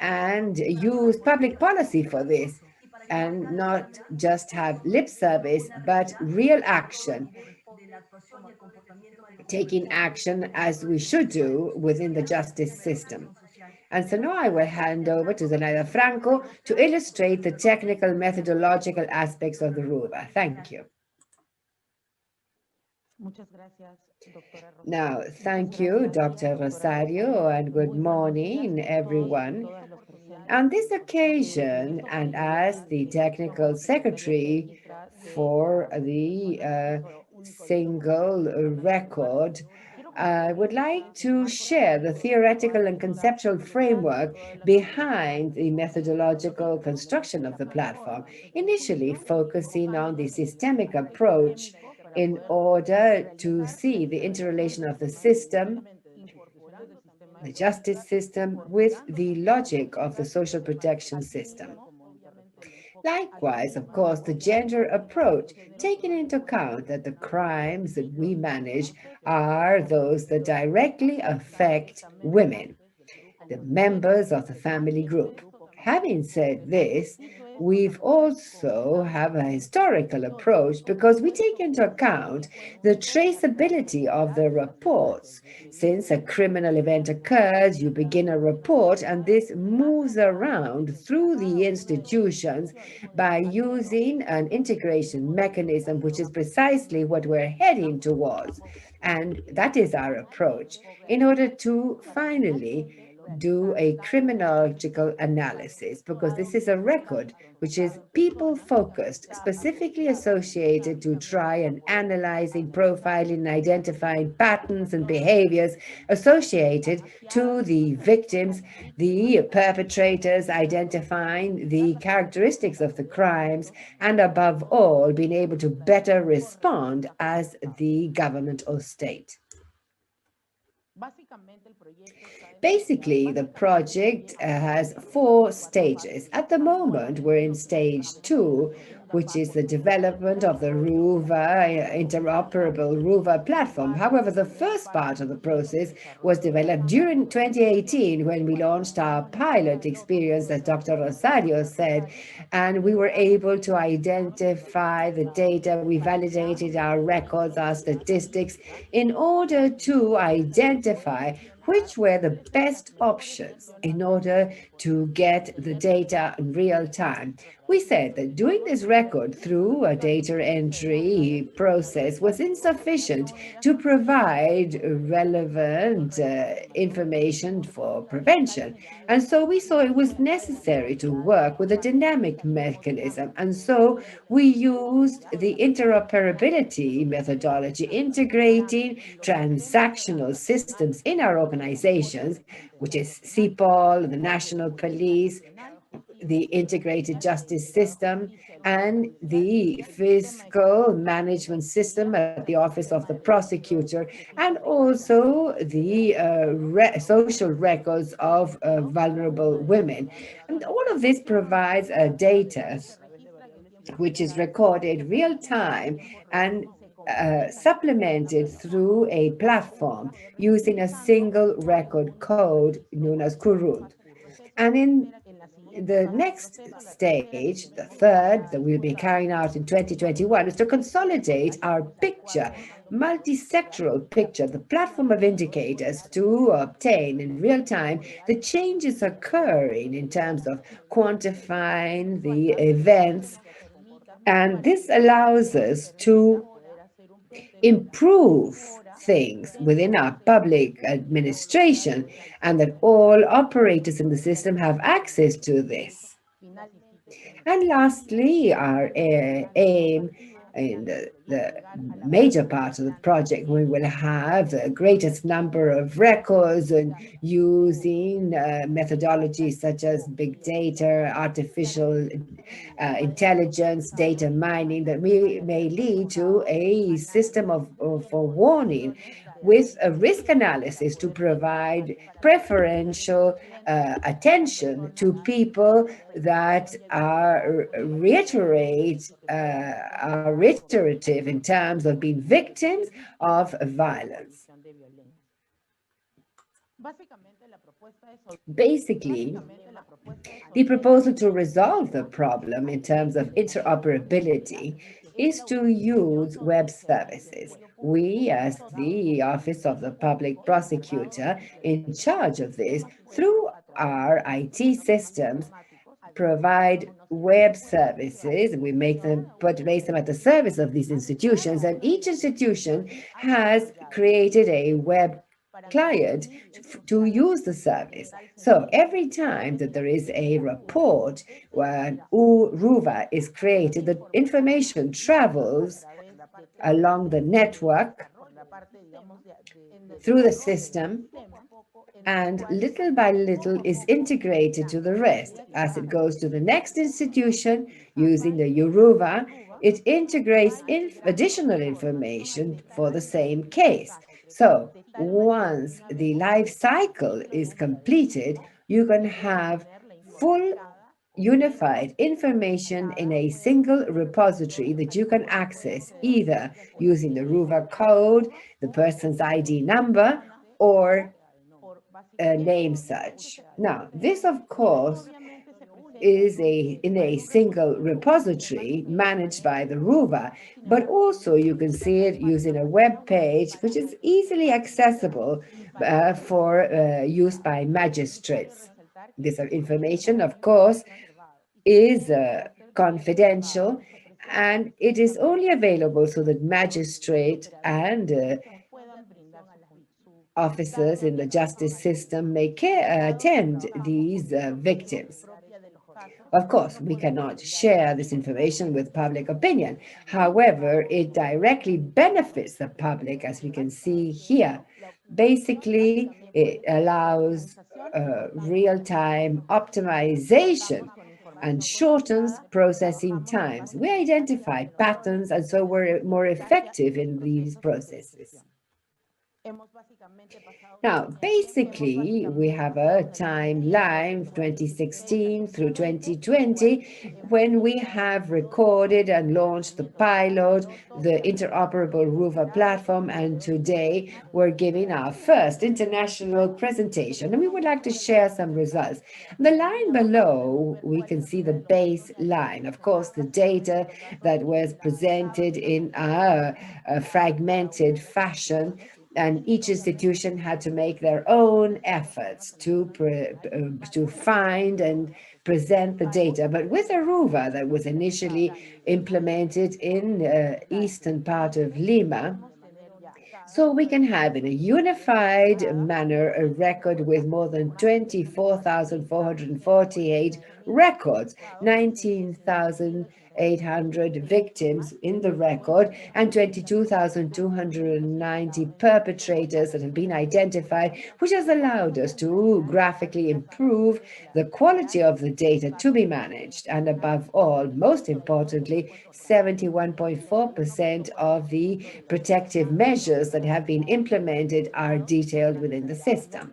[SPEAKER 1] and use public policy for this, and not just have lip service, but real action, taking action as we should do within the justice system. And so now I will hand over to Zenaida Franco to illustrate the technical methodological aspects of the RUVA. Thank you. Now, thank you, Dr. Rosario, and good morning, everyone. On this occasion, and as the technical secretary for the single record, I would like to share the theoretical and conceptual framework behind the methodological construction of the platform, initially focusing on the systemic approach in order to see the interrelation of the system, the justice system, with the logic of the social protection system. Likewise, of course, the gender approach, taking into account that the crimes that we manage are those that directly affect women, the members of the family group. Having said this, we've also have a historical approach because we take into account the traceability of the reports. Since a criminal event occurs, you begin a report, and this moves around through the institutions by using an integration mechanism, which is precisely what we're heading towards. And that is our approach in order to finally do a criminological analysis, because this is a record which is people focused, specifically associated to try and analyzing, profiling, identifying patterns and behaviors associated to the victims, the perpetrators, identifying the characteristics of the crimes, and above all, being able to better respond as the government or state. Basically, the project has 4 stages. At the moment, we're in stage 2, which is the development of the RUVA, interoperable RUVA platform. However, the first part of the process was developed during 2018 when we launched our pilot experience, as Dr. Rosario said, and we were able to identify the data. We validated our records, our statistics, in order to identify which were the best options in order to get the data in real time. We said that doing this record through a data entry process was insufficient to provide relevant information for prevention. And so we saw it was necessary to work with a dynamic mechanism. And so we used the interoperability methodology, integrating transactional systems in our organizations, which is CPOL, the National Police, the integrated justice system, and the fiscal management system at the office of the prosecutor, and also the social records of vulnerable women. And all of this provides data which is recorded real time and supplemented through a platform using a single record code known as Kurund. And in the next stage, the third, that we'll be carrying out in 2021, is to consolidate our picture, multi-sectoral picture, the platform of indicators to obtain in real time the changes occurring in terms of quantifying the events. And this allows us to improve things within our public administration, and that all operators in the system have access to this. And lastly, our aim in the major part of the project, we will have the greatest number of records and using methodologies such as big data, artificial intelligence, data mining, that may lead to a system of forewarning with a risk analysis to provide preferential attention to people that are reiterative in terms of being victims of violence. Basically, the proposal to resolve the problem in terms of interoperability is to use web services. We, as the Office of the Public Prosecutor in charge of this, through our IT systems, provide web services. We make them, place them at the service of these institutions, and each institution has created a web client to use the service. So every time that there is a report when URUVA is created, the information travels along the network through the system, and little by little is integrated to the rest. As it goes to the next institution using the URUVA, it integrates additional information for the same case. So once the life cycle is completed, you can have full unified information in a single repository that you can access either using the RUVA code, the person's ID number, or a name such. Now, this, of course, is in a single repository managed by the RUVA, but also you can see it using a web page, which is easily accessible for use by magistrates. This information, of course, is confidential, and it is only available so that magistrate and officers in the justice system may attend these victims. Of course, we cannot share this information with public opinion. However, it directly benefits the public, as we can see here. Basically, it allows real-time optimization and shortens processing times. We identify patterns, and so we're more effective in these processes. Now, basically, we have a timeline 2016 through 2020 when we have recorded and launched the pilot, the interoperable RUVA platform, and today we're giving our first international presentation, and we would like to share some results. The line below, we can see the baseline, of course, the data that was presented in a fragmented fashion, and each institution had to make their own efforts to find and present the data. But with Aruba, that was initially implemented in the eastern part of Lima, so we can have in a unified manner a record with more than 24,448 records, 19,800 victims in the record, and 22,290 perpetrators that have been identified, which has allowed us to graphically improve the quality of the data to be managed. And above all, most importantly, 71.4% of the protective measures that have been implemented are detailed within the system.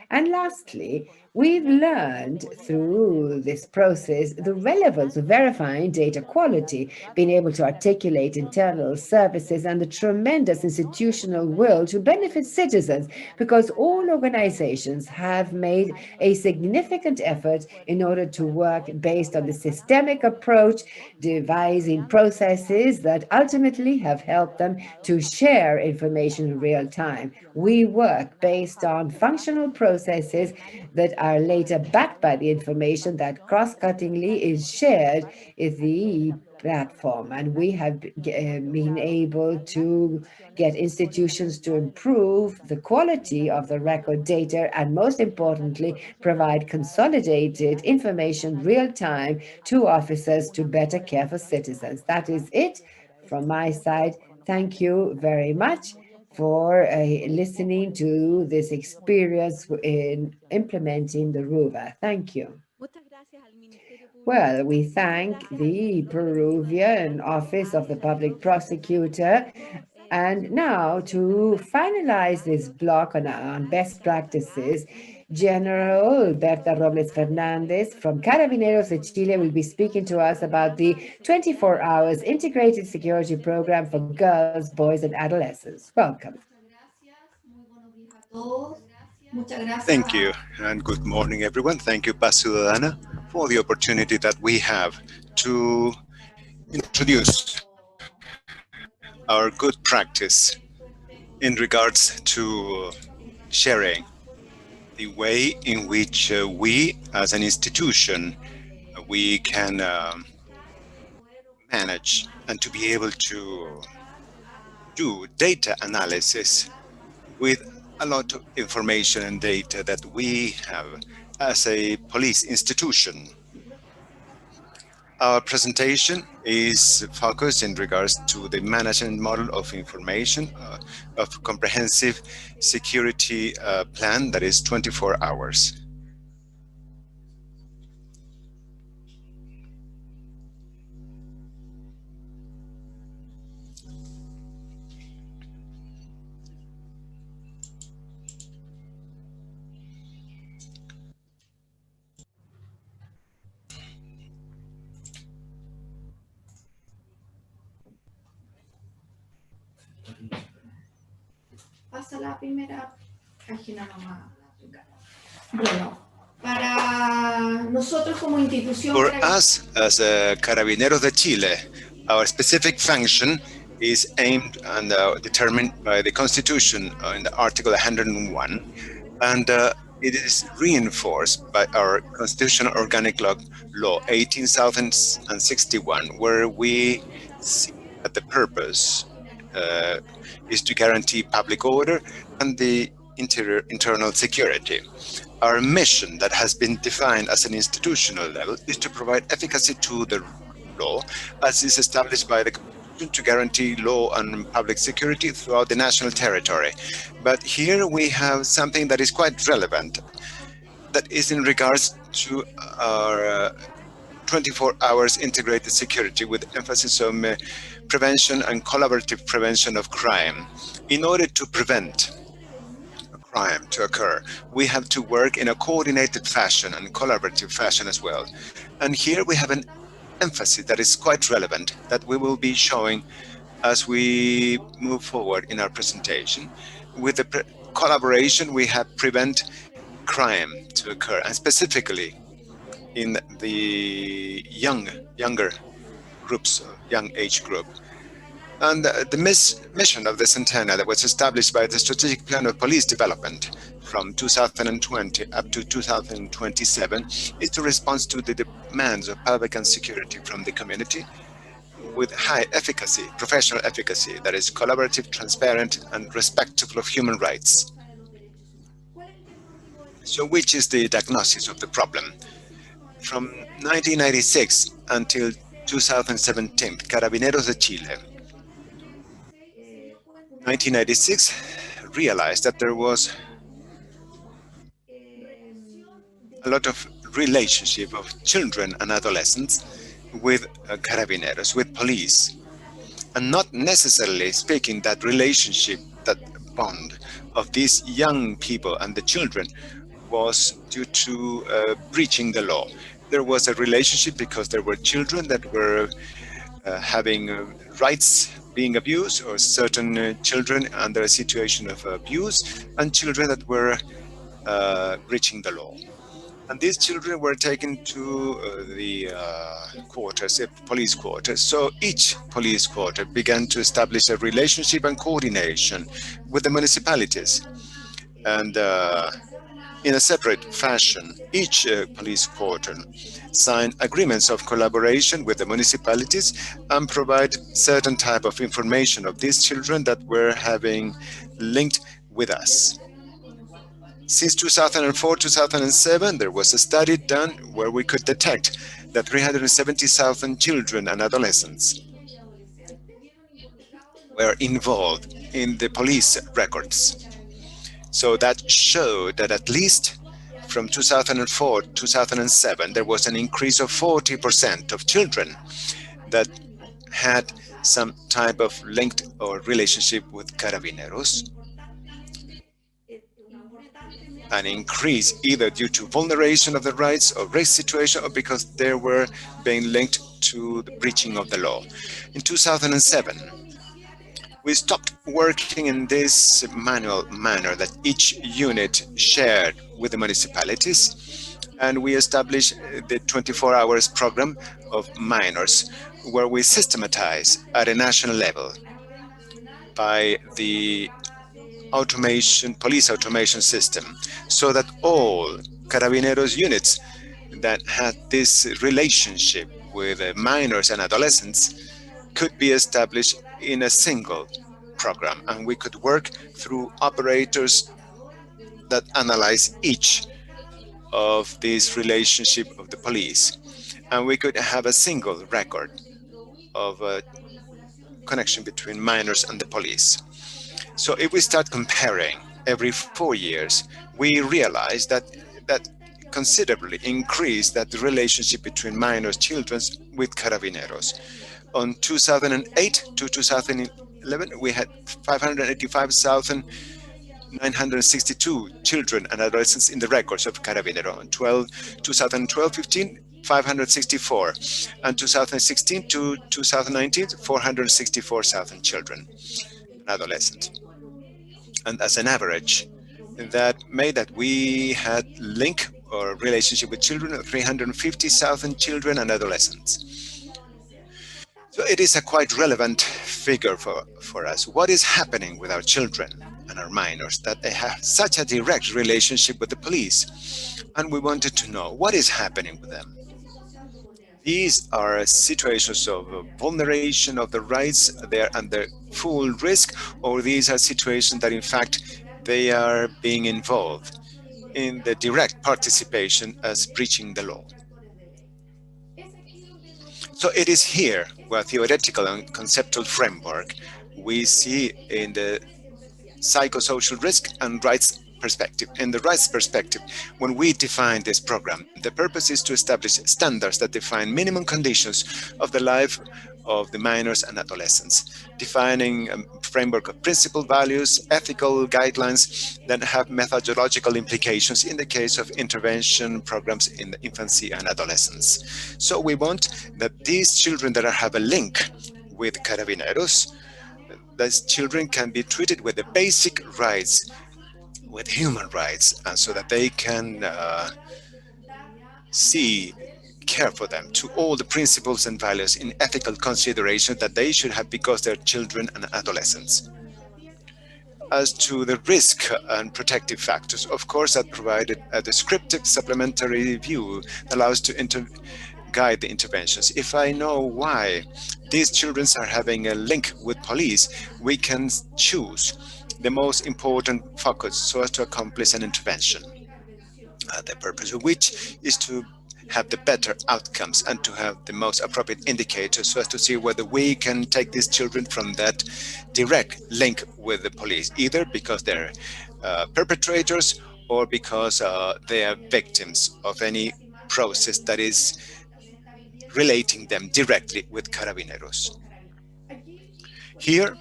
[SPEAKER 1] And lastly, we've learned through this process the relevance of verifying data quality, being able to articulate internal services, and the tremendous institutional will to benefit citizens, because all organizations have made a significant effort in order to work based on the systemic approach, devising processes that ultimately have helped them to share information in real time. We work based on functional processes that are later backed by the information that cross-cuttingly is shared in the platform. And we have been able to get institutions to improve the quality of the record data, and most importantly, provide consolidated information real time to officers to better care for citizens. That is it from my side. Thank you very much for listening to this experience in implementing the RUVA. Thank you. Well, we thank the Peruvian Office of the Public Prosecutor. And now, to finalize this block on best practices, General Berta Robles Fernandez from Carabineros de Chile will be speaking to us about the 24 hours integrated security program for girls, boys, and adolescents. Welcome.
[SPEAKER 3] Thank you, and good morning, everyone. Thank you, Paz Ciudadana, for the opportunity that we have to introduce our good practice in regards to sharing the way in which we, as an institution, we can manage and to be able to do data analysis with a lot of information and data that we have as a police institution. Our presentation is focused in regards to the management model of information of comprehensive security plan that is 24 hours.
[SPEAKER 4] Pasa la primera página nomás. Bueno, para nosotros como institución...
[SPEAKER 3] For us, as Carabineros de Chile, our specific function is aimed and determined by the Constitution in the Article 101, and it is reinforced by our Constitutional Organic Law 18,061, where we see that the purpose is to guarantee public order and the internal security. Our mission that has been defined as an institutional level is to provide efficacy to the law as is established by the Constitution to guarantee law and public security throughout the national territory. But here we have something that is quite relevant, that is in regards to our 24 hours integrated security with emphasis on prevention and collaborative prevention of crime. In order to prevent crime to occur, we have to work in a coordinated fashion and collaborative fashion as well. And here we have an emphasis that is quite relevant that we will be showing as we move forward in our presentation. With the collaboration, we have prevent crime to occur, and specifically in the younger groups, young age group. And the mission of this antenna that was established by the Strategic Plan of Police Development from 2020 up to 2027 is to respond to the demands of public and security from the community with high efficacy, professional efficacy, that is collaborative, transparent, and respectful of human rights. So which is the diagnosis of the problem? From 1996 until 2017, Carabineros de Chile 1996 realized that there was a lot of relationship of children and adolescents with carabineros, with police, and not necessarily speaking that relationship, that bond of these young people and the children was due to breaching the law. There was a relationship because there were children that were having rights being abused, or certain children under a situation of abuse, and children that were breaching the law. And these children were taken to the quarters, police quarters. So each police quarter began to establish a relationship and coordination with the municipalities. And in a separate fashion, each police quarter signed agreements of collaboration with the municipalities and provide certain type of information of these children that were having linked with us. Since 2004-2007, there was a study done where we could detect that 370,000 children and adolescents were involved in the police records. So that showed that at least from 2004-2007, there was an increase of 40% of children that had some type of linked or relationship with carabineros. An increase either due to vulneration of the rights or race situation, or because they were being linked to the breaching of the law. In 2007, we stopped working in this manual manner that each unit shared with the municipalities, and we established the 24 hours program of minors, where we systematize at a national level by the police automation system, so that all Carabineros units that had this relationship with minors and adolescents could be established in a single program, and we could work through operators that analyze each of these relationship of the police, and we could have a single record of a connection between minors and the police. So if we start comparing every 4 years, we realize that considerably increased that the relationship between minors, children with carabineros. On 2008 to 2011, we had 585,962 children and adolescents in the records of Carabinero. In 2012-15, 564, and 2016 to 2019, 464,000 children and adolescents. And as an average, that made that we had link or relationship with children of 350,000 children and adolescents. So it is a quite relevant figure for us. What is happening with our children and our minors that they have such a direct relationship with the police? And we wanted to know what is happening with them. These are situations of vulneration of the rights, they are under full risk, or these are situations that in fact they are being involved in the direct participation as breaching the law. So it is here where theoretical and conceptual framework we see in the psychosocial risk and rights perspective. In the rights perspective, when we define this program, the purpose is to establish standards that define minimum conditions of the life of the minors and adolescents, defining a framework of principal values, ethical guidelines that have methodological implications in the case of intervention programs in the infancy and adolescence. So we want that these children that have a link with Carabineros, those children can be treated with the basic rights, with human rights, and so that they can care for them to all the principles and values in ethical consideration that they should have because they're children and adolescents. As to the risk and protective factors, of course, that provided a descriptive supplementary view that allows to guide the interventions. If I know why these children are having a link with police, we can choose the most important focus so as to accomplish an intervention. The purpose of which is to have the better outcomes and to have the most appropriate indicators so as to see whether we can take these children from that direct link with the police, either because they're perpetrators or because they are victims of any process that is relating them directly with Carabineros. Here,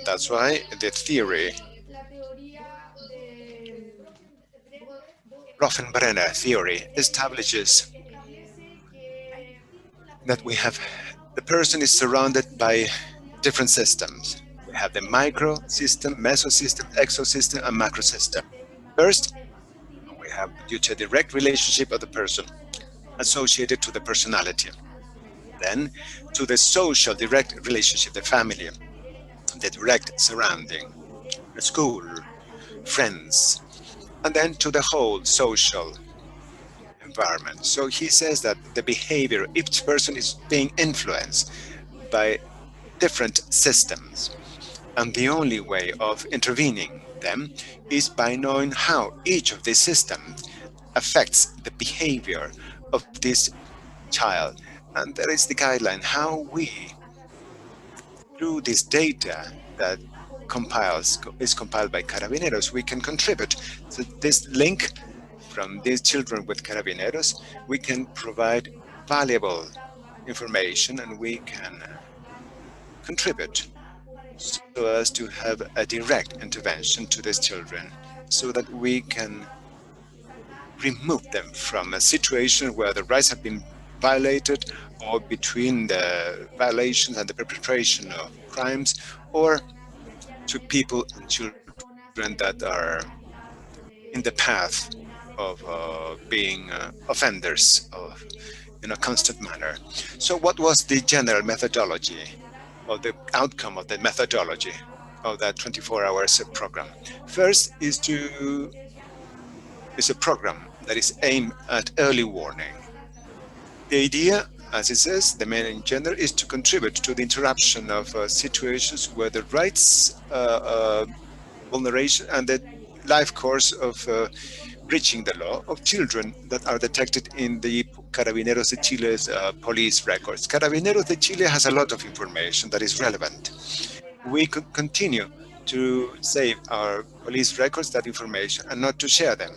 [SPEAKER 3] that's why the theory, Roffenbrenner theory, establishes that we have, the person is surrounded by different systems. We have the micro system, mesosystem, exosystem, and macro system. First, we have due to a direct relationship of the person associated to the personality. Then to the social direct relationship, the family, the direct surrounding, the school, friends, and then to the whole social environment. So he says that the behavior, each person is being influenced by different systems. And the only way of intervening them is by knowing how each of these systems affects the behavior of this child. And there is the guideline, how we, through this data that is compiled by Carabineros, we can contribute to this link from these children with Carabineros. We can provide valuable information and we can contribute so as to have a direct intervention to these children so that we can remove them from a situation where the rights have been violated or between the violations and the perpetration of crimes, or to people and children that are in the path of being offenders in a constant manner. So what was the general methodology or the outcome of the methodology of that 24 hours program? First is a program that is aimed at early warning. The idea, as it says, the main gender, is to contribute to the interruption of situations where the rights vulneration and the life course of breaching the law of children that are detected in the Carabineros de Chile's police records. Carabineros de Chile has a lot of information that is relevant. We could continue to save our police records, that information, and not to share them.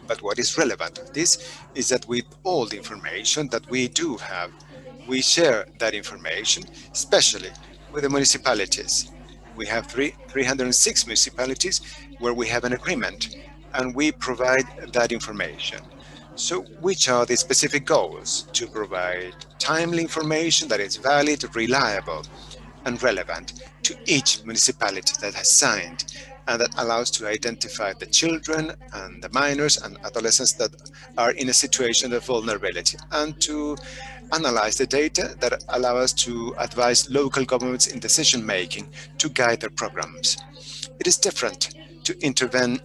[SPEAKER 3] But what is relevant of this is that with all the information that we do have, we share that information, especially with the municipalities. We have 306 municipalities where we have an agreement, and we provide that information. So which are the specific goals? To provide timely information that is valid, reliable, and relevant to each municipality that has signed, and that allows to identify the children and the minors and adolescents that are in a situation of vulnerability, and to analyze the data that allow us to advise local governments in decision making to guide their programs. It is different to intervene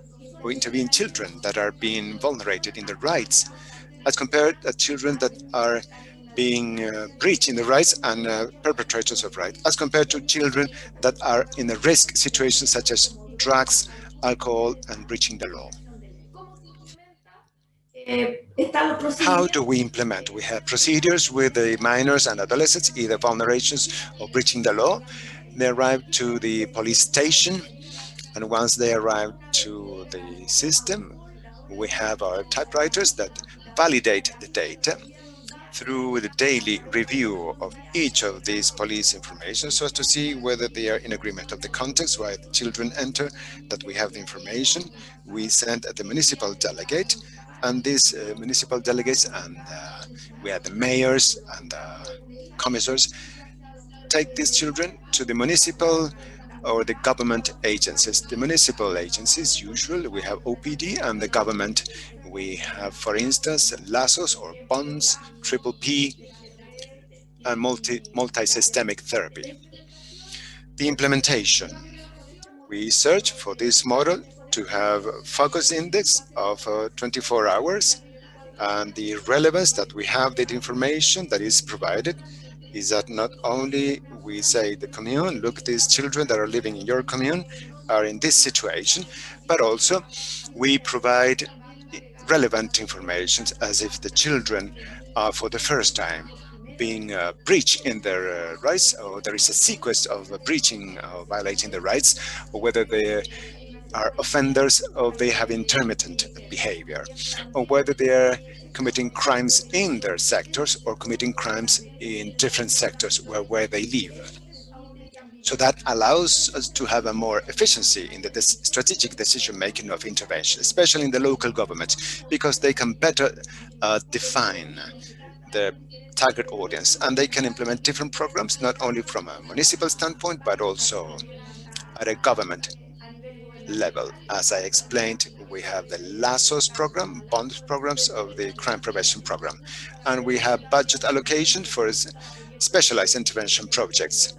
[SPEAKER 3] children that are being vulnerated in their rights as compared to children that are being breached in the rights and perpetrators of rights, as compared to children that are in a risk situation such as drugs, alcohol, and breaching the law. How do we implement? We have procedures with the minors and adolescents, either vulnerations or breaching the law. They arrive to the police station, and once they arrive to the system, we have our typewriters that validate the data through the daily review of each of these police information, so as to see whether they are in agreement of the context why the children enter, that we have the information. We send the municipal delegate, and these municipal delegates and we have the mayors and commissars take these children to the municipal or the government agencies. The municipal agencies, usually we have OPD, and the government, we have, for instance, LASOS or bonds, triple P, and multi-systemic therapy. The implementation. We search for this model to have a focus index of 24 hours, and the relevance that we have that information that is provided is that not only we say the commune, look, these children that are living in your commune are in this situation, but also we provide relevant information as if the children are for the first time being breached in their rights, or there is a sequence of breaching or violating the rights, or whether they are offenders or they have intermittent behavior, or whether they are committing crimes in their sectors or committing crimes in different sectors where they live. So that allows us to have a more efficiency in the strategic decision making of intervention, especially in the local government, because they can better define the target audience, and they can implement different programs, not only from a municipal standpoint, but also at a government level. As I explained, we have the LASOS program, bond programs of the crime prevention program, and we have budget allocation for specialized intervention projects.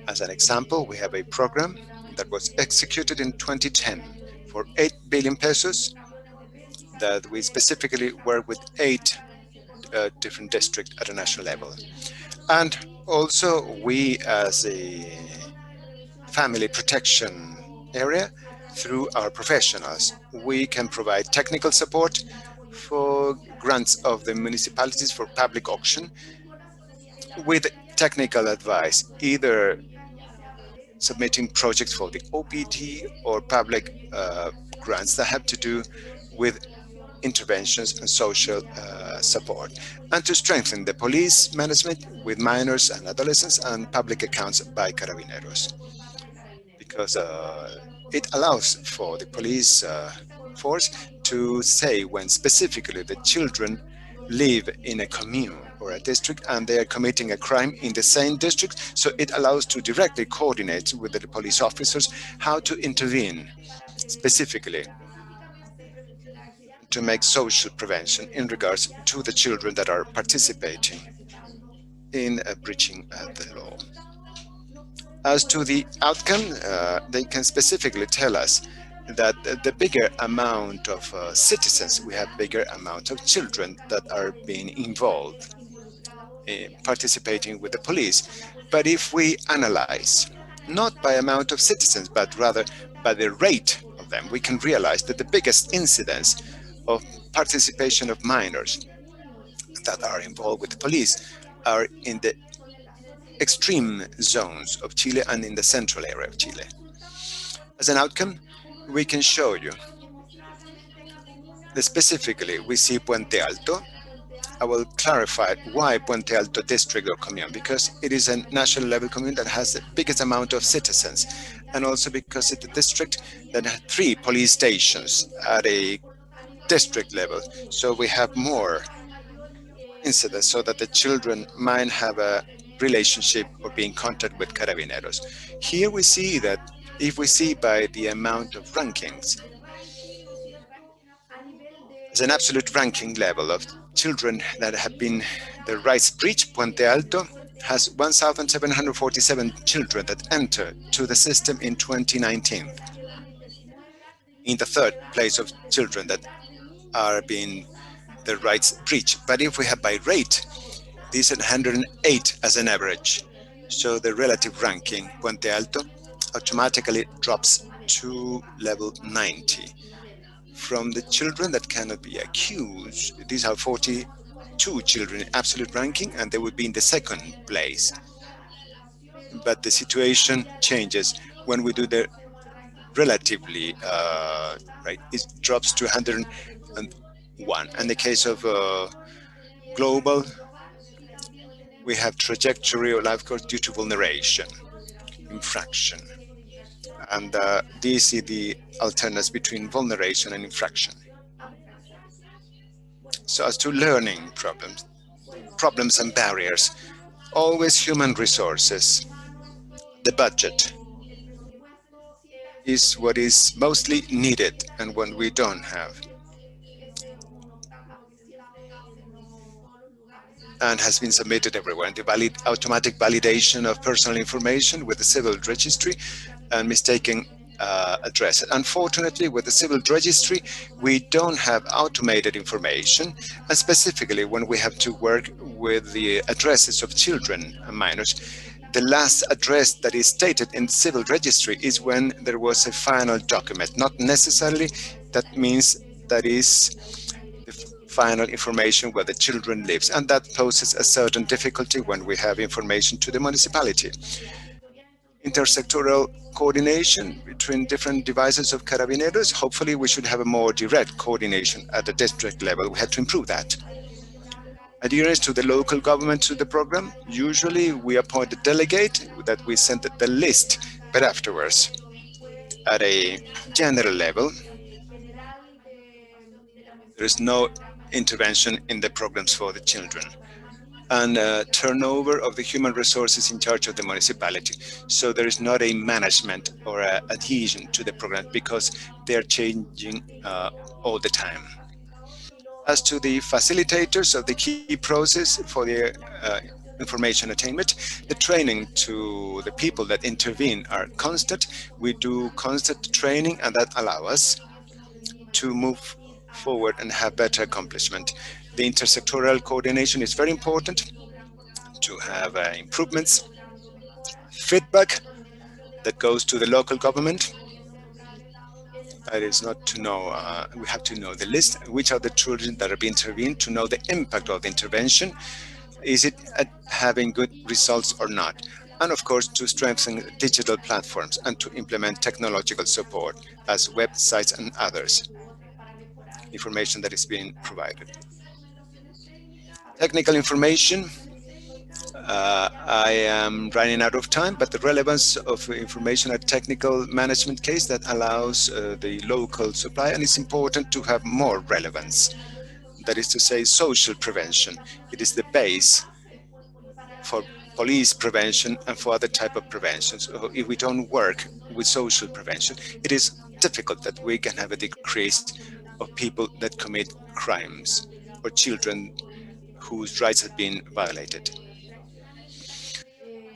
[SPEAKER 3] As an example, we have a program that was executed in 2010 for 8 billion pesos that we specifically work with 8 different districts at a national level. And also we, as a family protection area, through our professionals, we can provide technical support for grants of the municipalities for public auction with technical advice, either submitting projects for the OPT or public grants that have to do with interventions and social support, and to strengthen the police management with minors and adolescents and public accounts by Carabineros, because it allows for the police force to say when specifically the children live in a commune or a district and they are committing a crime in the same district. So it allows to directly coordinate with the police officers how to intervene specifically to make social prevention in regards to the children that are participating in breaching the law. As to the outcome, they can specifically tell us that the bigger amount of citizens, we have bigger amount of children that are being involved in participating with the police. But if we analyze, not by amount of citizens, but rather by the rate of them, we can realize that the biggest incidence of participation of minors that are involved with the police are in the extreme zones of Chile and in the central area of Chile. As an outcome, we can show you that specifically we see Puente Alto. I will clarify why Puente Alto district or commune, because it is a national level commune that has the biggest amount of citizens, and also because it's a district that has 3 police stations at a district level. So we have more incidents so that the children might have a relationship or be in contact with carabineros. Here we see that if we see by the amount of rankings, as an absolute ranking level of children that have been the rights breached, Puente Alto has 1,747 children that entered to the system in 2019. In the 3rd place of children that are being the rights breached. But if we have by rate, this is 108 as an average. So the relative ranking, Puente Alto, automatically drops to level 90. From the children that cannot be accused, these are 42 children in absolute ranking, and they would be in the 2nd place. But the situation changes when we do the relatively, right, it drops to 101. In the case of global, we have trajectory of life course due to vulneration, infraction. And these are the alternates between vulneration and infraction. So as to learning problems and barriers, always human resources. The budget is what is mostly needed and what we don't have, and has been submitted everywhere. And the automatic validation of personal information with the civil registry and mistaken address. Unfortunately, with the civil registry, we don't have automated information, and specifically when we have to work with the addresses of children and minors. The last address that is stated in the civil registry is when there was a final document. Not necessarily that means that is the final information where the children lives, and that poses a certain difficulty when we have information to the municipality. Intersectoral coordination between different devices of carabineros. Hopefully we should have a more direct coordination at the district level. We have to improve that. Adherence to the local government to the program. Usually we appoint a delegate that we send the list, but afterwards, at a general level, there is no intervention in the programs for the children. And turnover of the human resources in charge of the municipality. So there is not a management or adhesion to the program because they're changing all the time. As to the facilitators of the key process for the information attainment, the training to the people that intervene are constant. We do constant training, and that allows us to move forward and have better accomplishment. The intersectoral coordination is very important to have improvements, feedback that goes to the local government. That is not to know, we have to know the list, which are the children that are being intervened, to know the impact of the intervention. Is it having good results or not? And of course, to strengthen digital platforms and to implement technological support as websites and others. Information that is being provided. Technical information. I am running out of time, but the relevance of information at technical management case that allows the local supply, and it's important to have more relevance. That is to say, social prevention. It is the base for police prevention and for other type of prevention. So if we don't work with social prevention, it is difficult that we can have a decrease of people that commit crimes or children whose rights have been violated.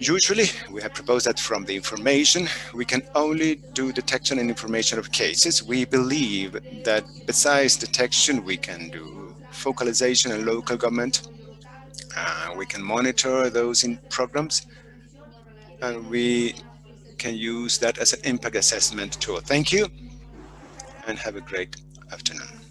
[SPEAKER 3] Usually, we have proposed that from the information, we can only do detection and information of cases. We believe that besides detection, we can do focalization and local government. We can monitor those in programs, and we can use that as an impact assessment tool. Thank you, and have a great afternoon.